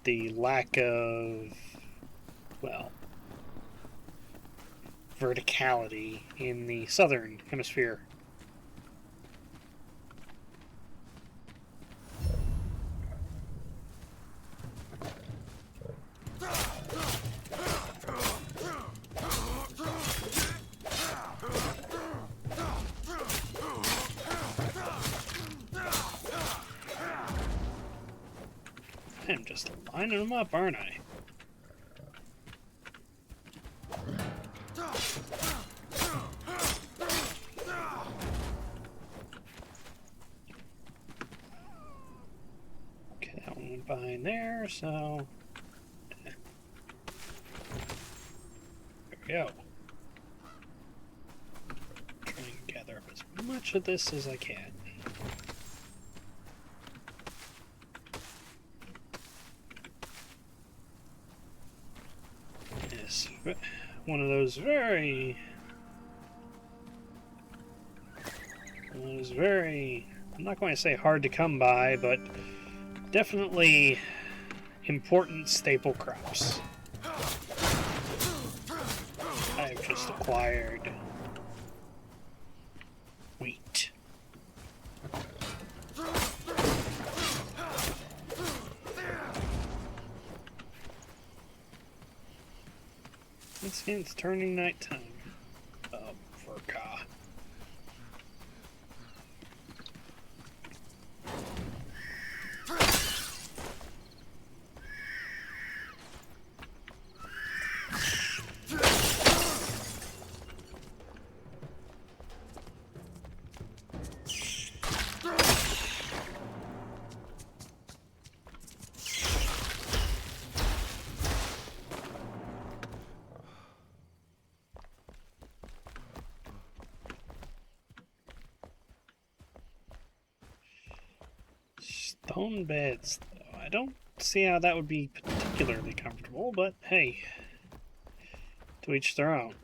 the lack of, well, verticality in the southern hemisphere. I'm just lining them up, aren't I? Okay, that one went behind there, so... There we go. Try and gather up as much of this as I can. One of those very, I'm not going to say hard to come by, but definitely important staple crops. I've just acquired wheat. It's turning nighttime. Verka. Stone beds, though. I don't see how that would be particularly comfortable, but hey, to each their own.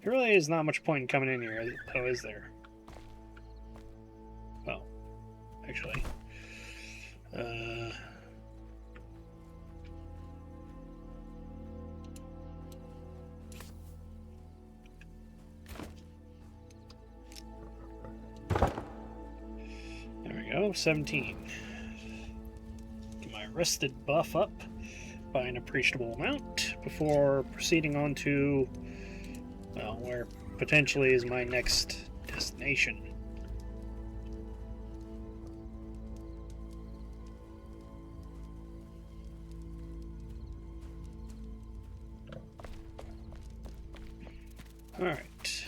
There really is not much point in coming in here, though, is there? Well, actually, there we go, 17. Get my rested buff up by an appreciable amount before proceeding on to, well, where potentially is my next destination. Alright.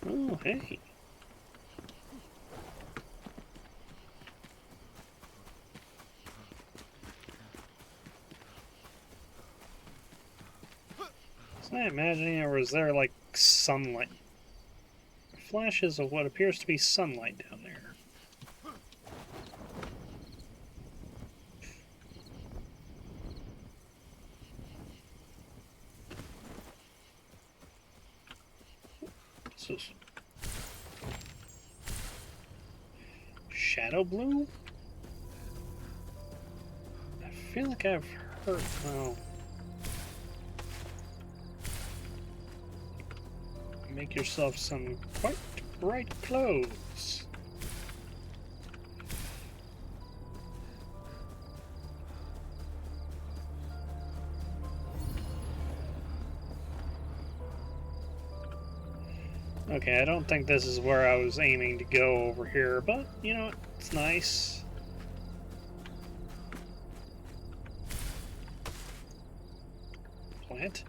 Oh, hey. Was I imagining, or was there like sunlight? Flashes of what appears to be sunlight down there. This is shadow blue? I feel like I've heard. Well, make yourself some quite bright clothes. Okay, I don't think this is where I was aiming to go over here, but, you know, it's nice. Plant.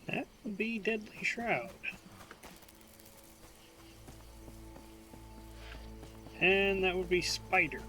That would be Deadly Shroud. And that would be spiders.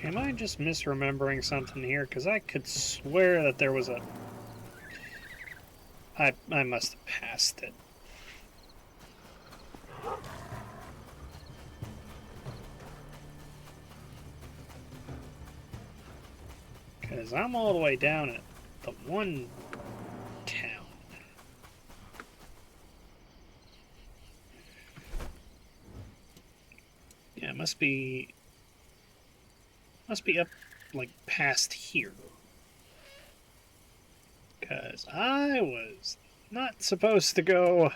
Okay, am I just misremembering something here? Because I could swear that there was a I must have passed it. Because I'm all the way down at the one town. Yeah, it must be up like past here. Because I was not supposed to go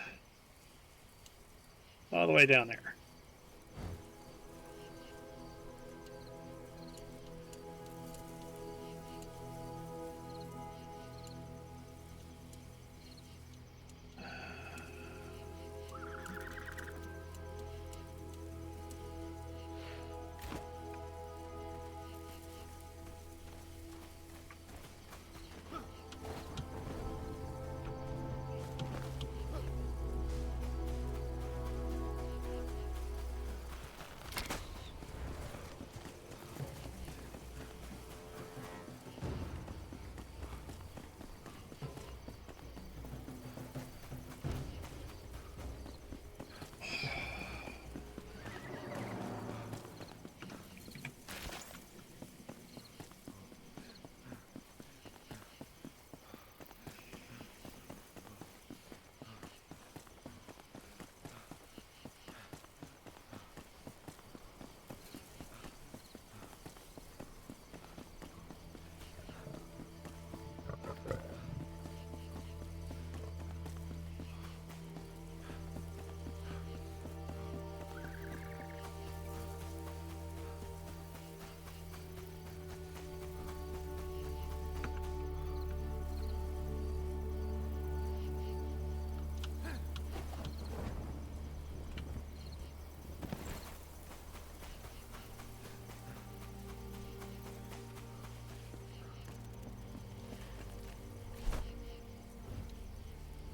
all the way down there.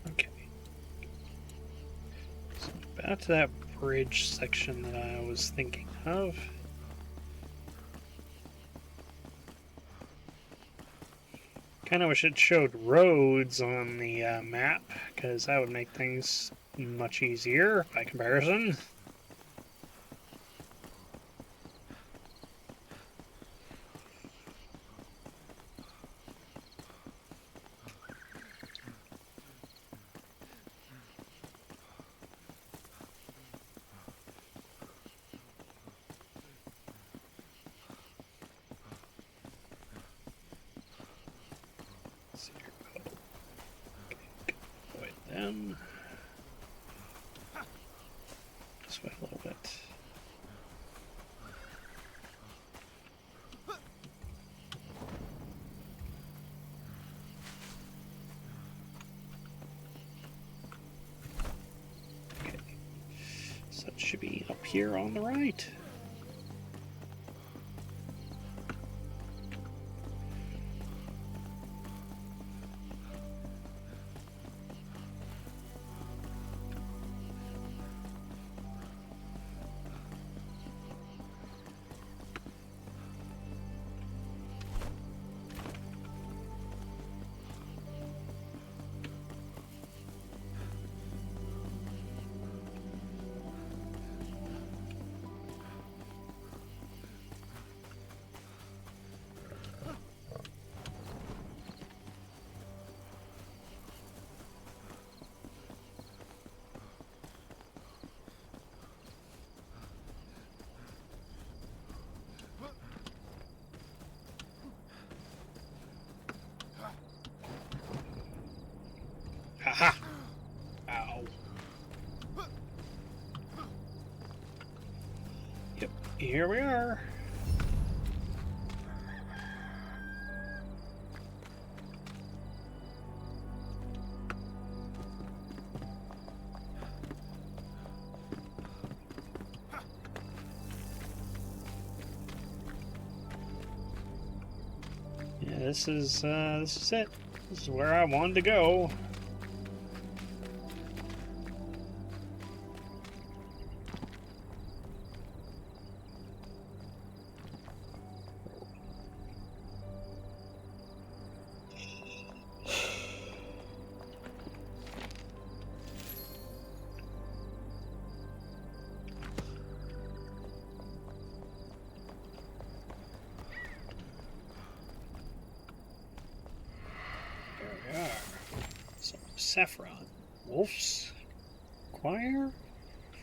Okay. So back to that bridge section that I was thinking of. Kind of wish it showed roads on the map, because that would make things much easier by comparison. Let's see here. Okay, avoid them. This way a little bit. Okay, so it should be up here on the right. Haha! Ow. Yep, here we are. Yeah, this is it. This is where I wanted to go. saffron. Wolf's choir?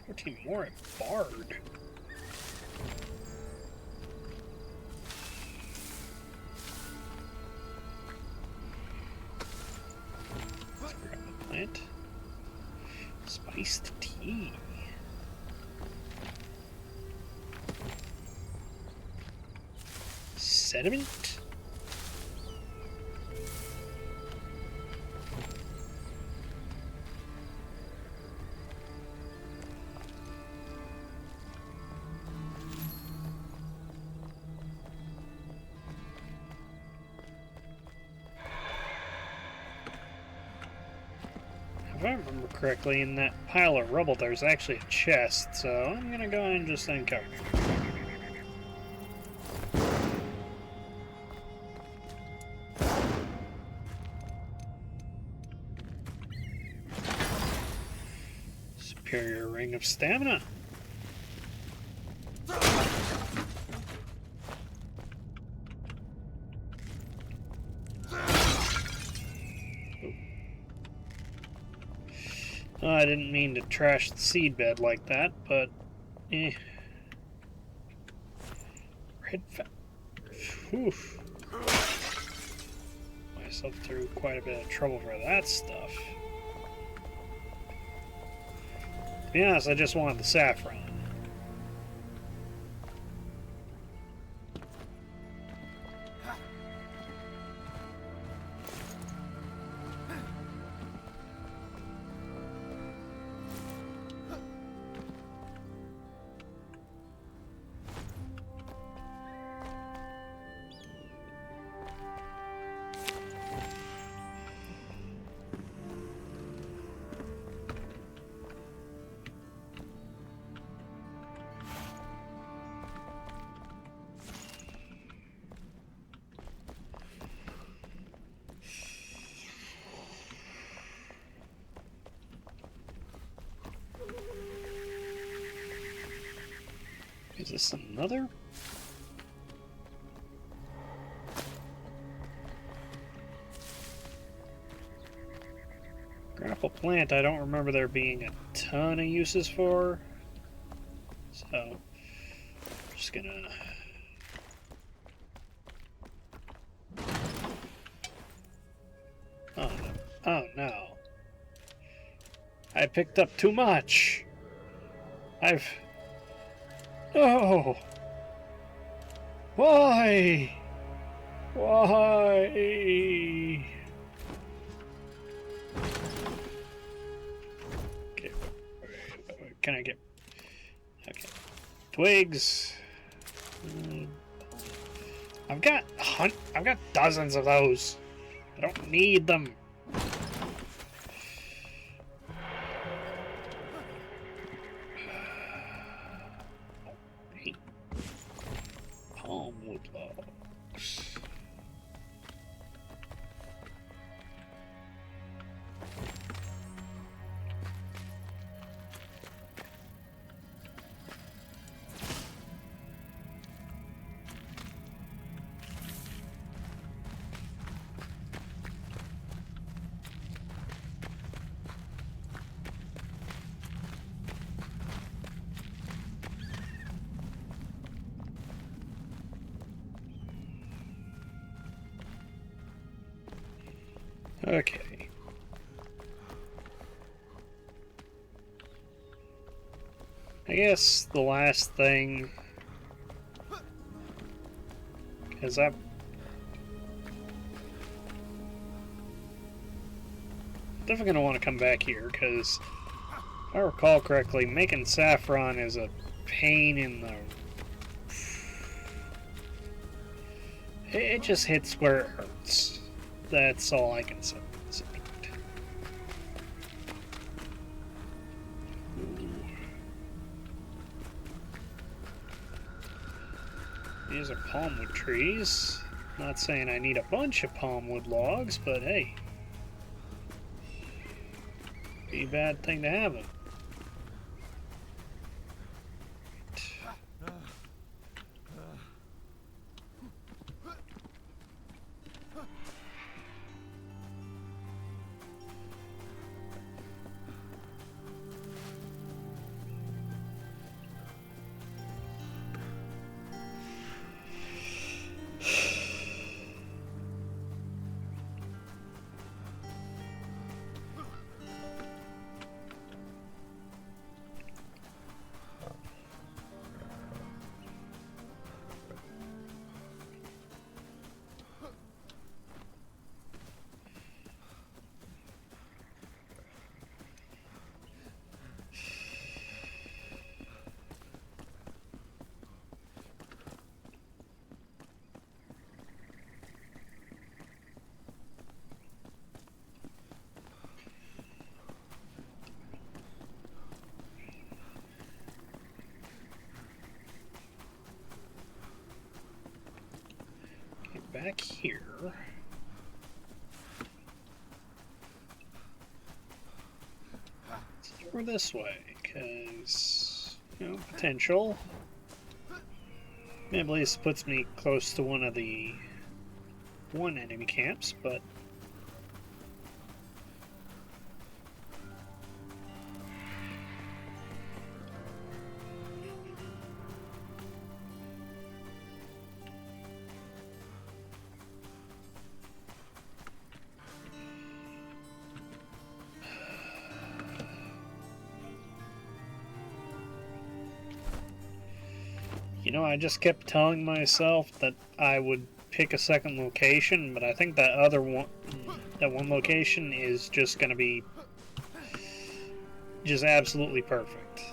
14 more at Bard. Let's grab the plant. Spiced tea. Sediment? If I remember correctly, in that pile of rubble there's actually a chest, so I'm gonna go ahead and just uncover it. Superior ring of stamina. Oh, I didn't mean to trash the seedbed like that, but eh. Red fat. Whew. Myself through quite a bit of trouble for that stuff. To be honest, I just wanted the saffron. Is this another? Grapple plant, I don't remember there being a ton of uses for. So, I'm just gonna... Oh no. Oh no. I picked up too much. No! Why? Why? Okay. Can I get... Okay. Twigs. I've got dozens of those. I don't need them. Palmwood logs. Okay. I guess the last thing, because I'm definitely going to want to come back here, because if I recall correctly, making saffron is a pain in the... It just hits where it hurts. That's all I can say. These are palmwood trees. Not saying I need a bunch of palmwood logs, but hey. Be a bad thing to have them. back here. Or this way, because, you know, potential. At least puts me close to one of the enemy camps, but you know, I just kept telling myself that I would pick a second location, but I think that one location is just going to be just absolutely perfect.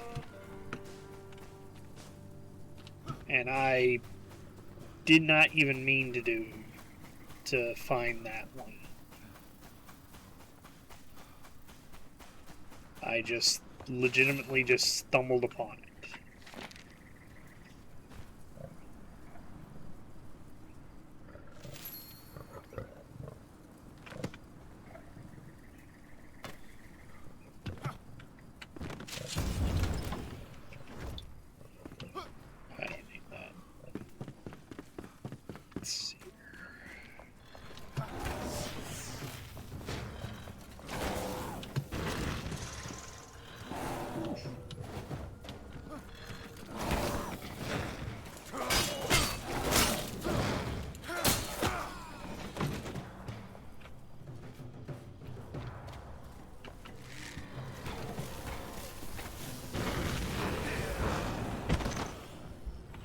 And I did not even mean to find that one. I just legitimately just stumbled upon it.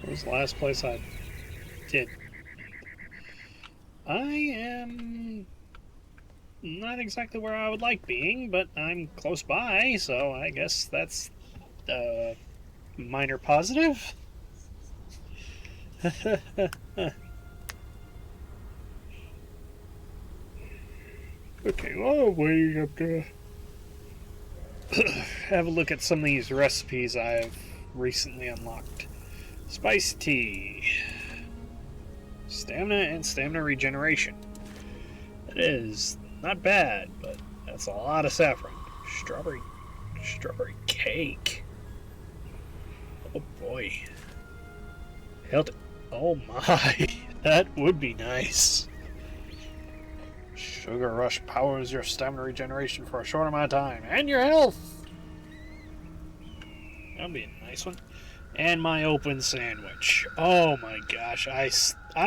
Was the last place I did. I am not exactly where I would like being, but I'm close by, so I guess that's a minor positive. Okay, well, waiting up to have a look at some of these recipes I've recently unlocked. Spice tea. Stamina and stamina regeneration. That is not bad, but that's a lot of saffron. Strawberry cake. Oh boy. Healthy. Oh my, that would be nice. Sugar Rush powers your stamina regeneration for a short amount of time. And your health! That'll be a nice one. And my open sandwich. Oh my gosh, I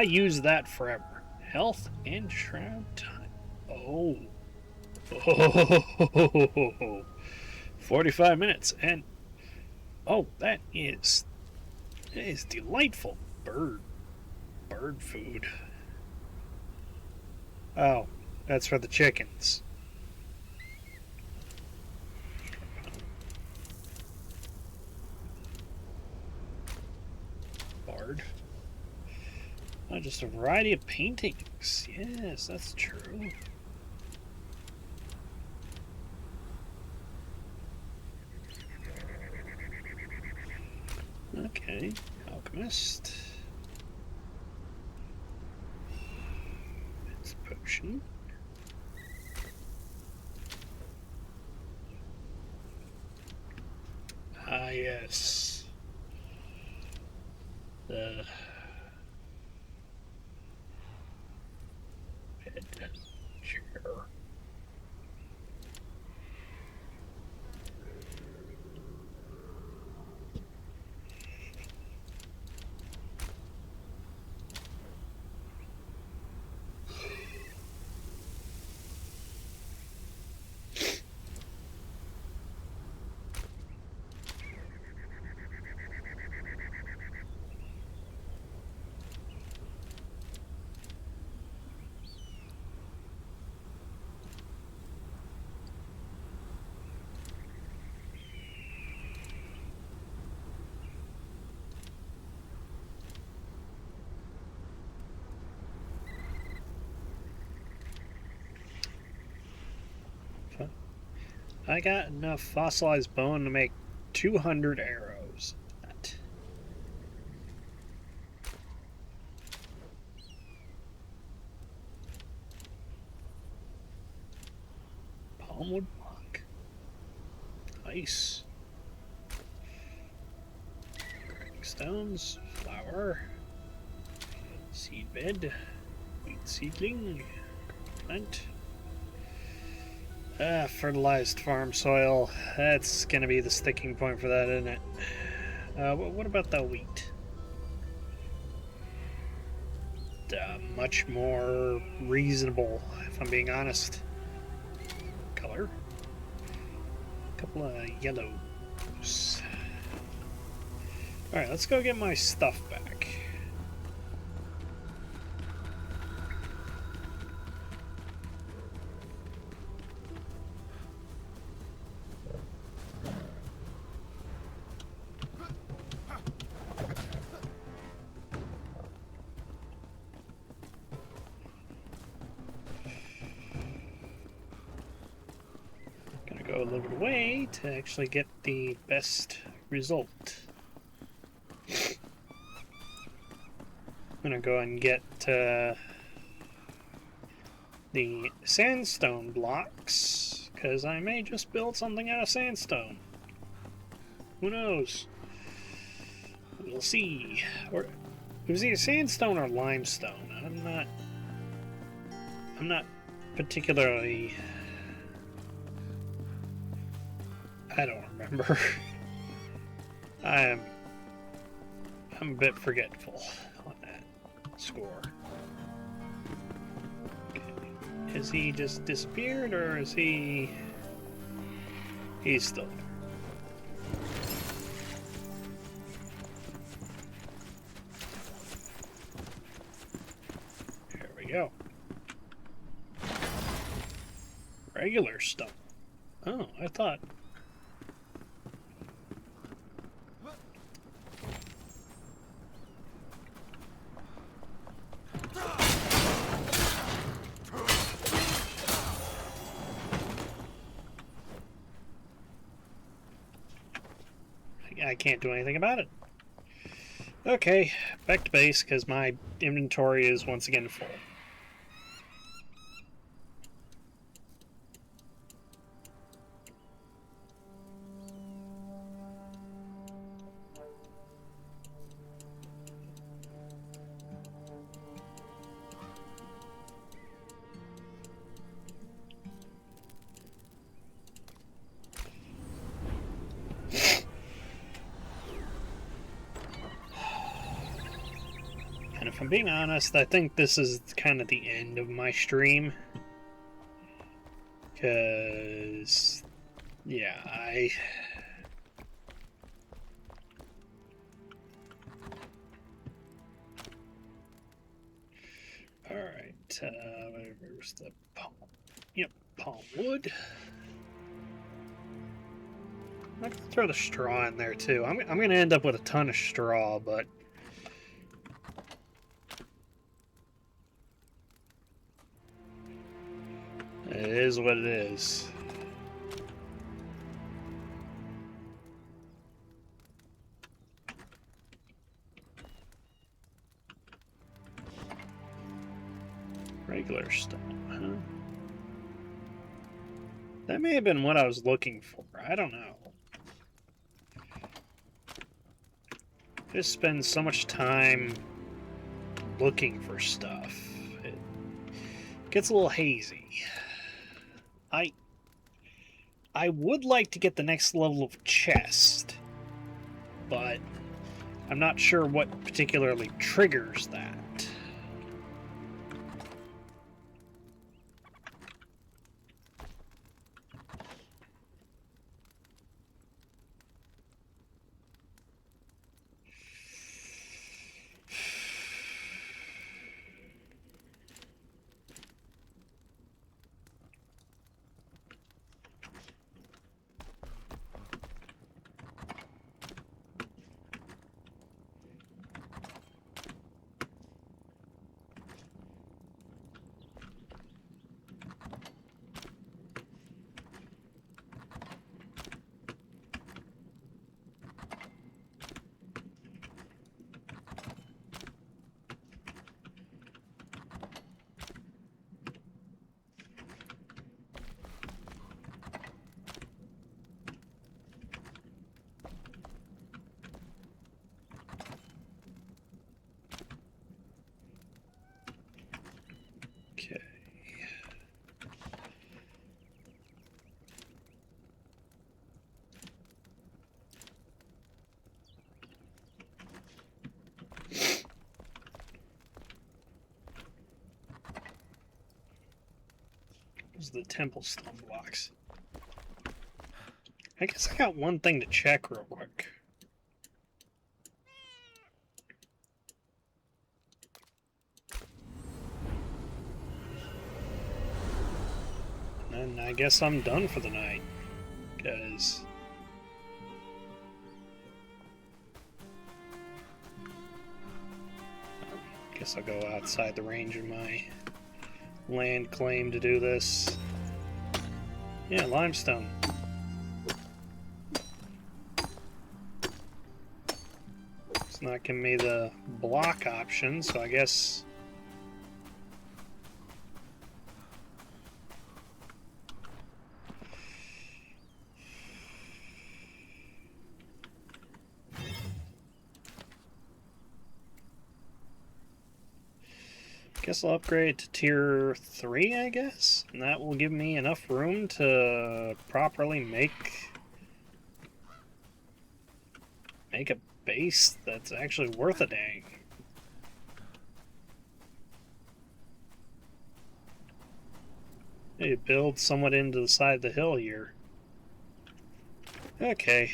use that forever. Health and shroud time. Oh. Oh. 45 minutes. And, oh, that is delightful. Bird food. Oh, that's for the chickens. Bard. Oh, just a variety of paintings. Yes, that's true. Okay, alchemist. It's a potion. Ah, yes. The bed chair. I got enough fossilized bone to make 200 arrows. palm wood block. Nice. Grinding stones, flour, seed bed, wheat seedling, plant. Fertilized farm soil. That's gonna be the sticking point for that, isn't it? What about the wheat? Much more reasonable, if I'm being honest. Color. A couple of yellows. Alright, let's go get my stuff back. Go a little bit away to actually get the best result. I'm gonna go and get the sandstone blocks, because I may just build something out of sandstone. Who knows? We'll see. Or it was either sandstone or limestone. I'm not particularly. I don't remember. I'm a bit forgetful on that score. Okay. Has he just disappeared, or is he... He's still there. There we go. Regular stone. Oh, I thought... I can't do anything about it. Okay, back to base, because my inventory is once again full. And if I'm being honest, I think this is kind of the end of my stream. Because, yeah, Alright, where's the palm? Yep, palm wood. I can throw the straw in there too. I'm going to end up with a ton of straw, but... It is what it is. Regular stone, huh? That may have been what I was looking for. I don't know. I just spend so much time looking for stuff. It gets a little hazy. I would like to get the next level of chest, but I'm not sure what particularly triggers that. Those are the temple stone blocks. I guess I got one thing to check real quick. And I guess I'm done for the night. Because... guess I'll go outside the range of my land claim to do this. Yeah, limestone. It's not giving me the block option, so I guess... guess I'll upgrade to tier 3, I guess? And that will give me enough room to properly make a base that's actually worth a dang. Maybe build somewhat into the side of the hill here. Okay.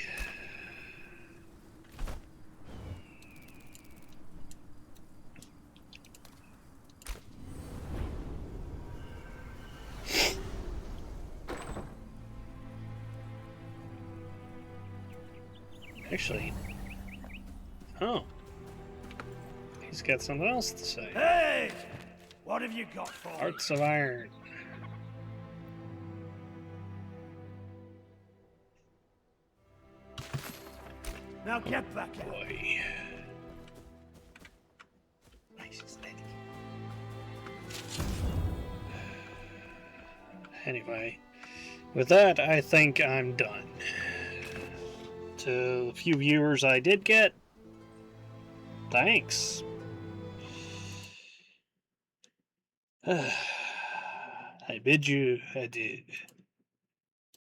Actually, oh, he's got something else to say. Hey! What have you got for me? Hearts of Iron. Now get back out. Boy. Nice steady. Anyway, with that, I think I'm done. To the few viewers I did get, thanks. I bid you adieu.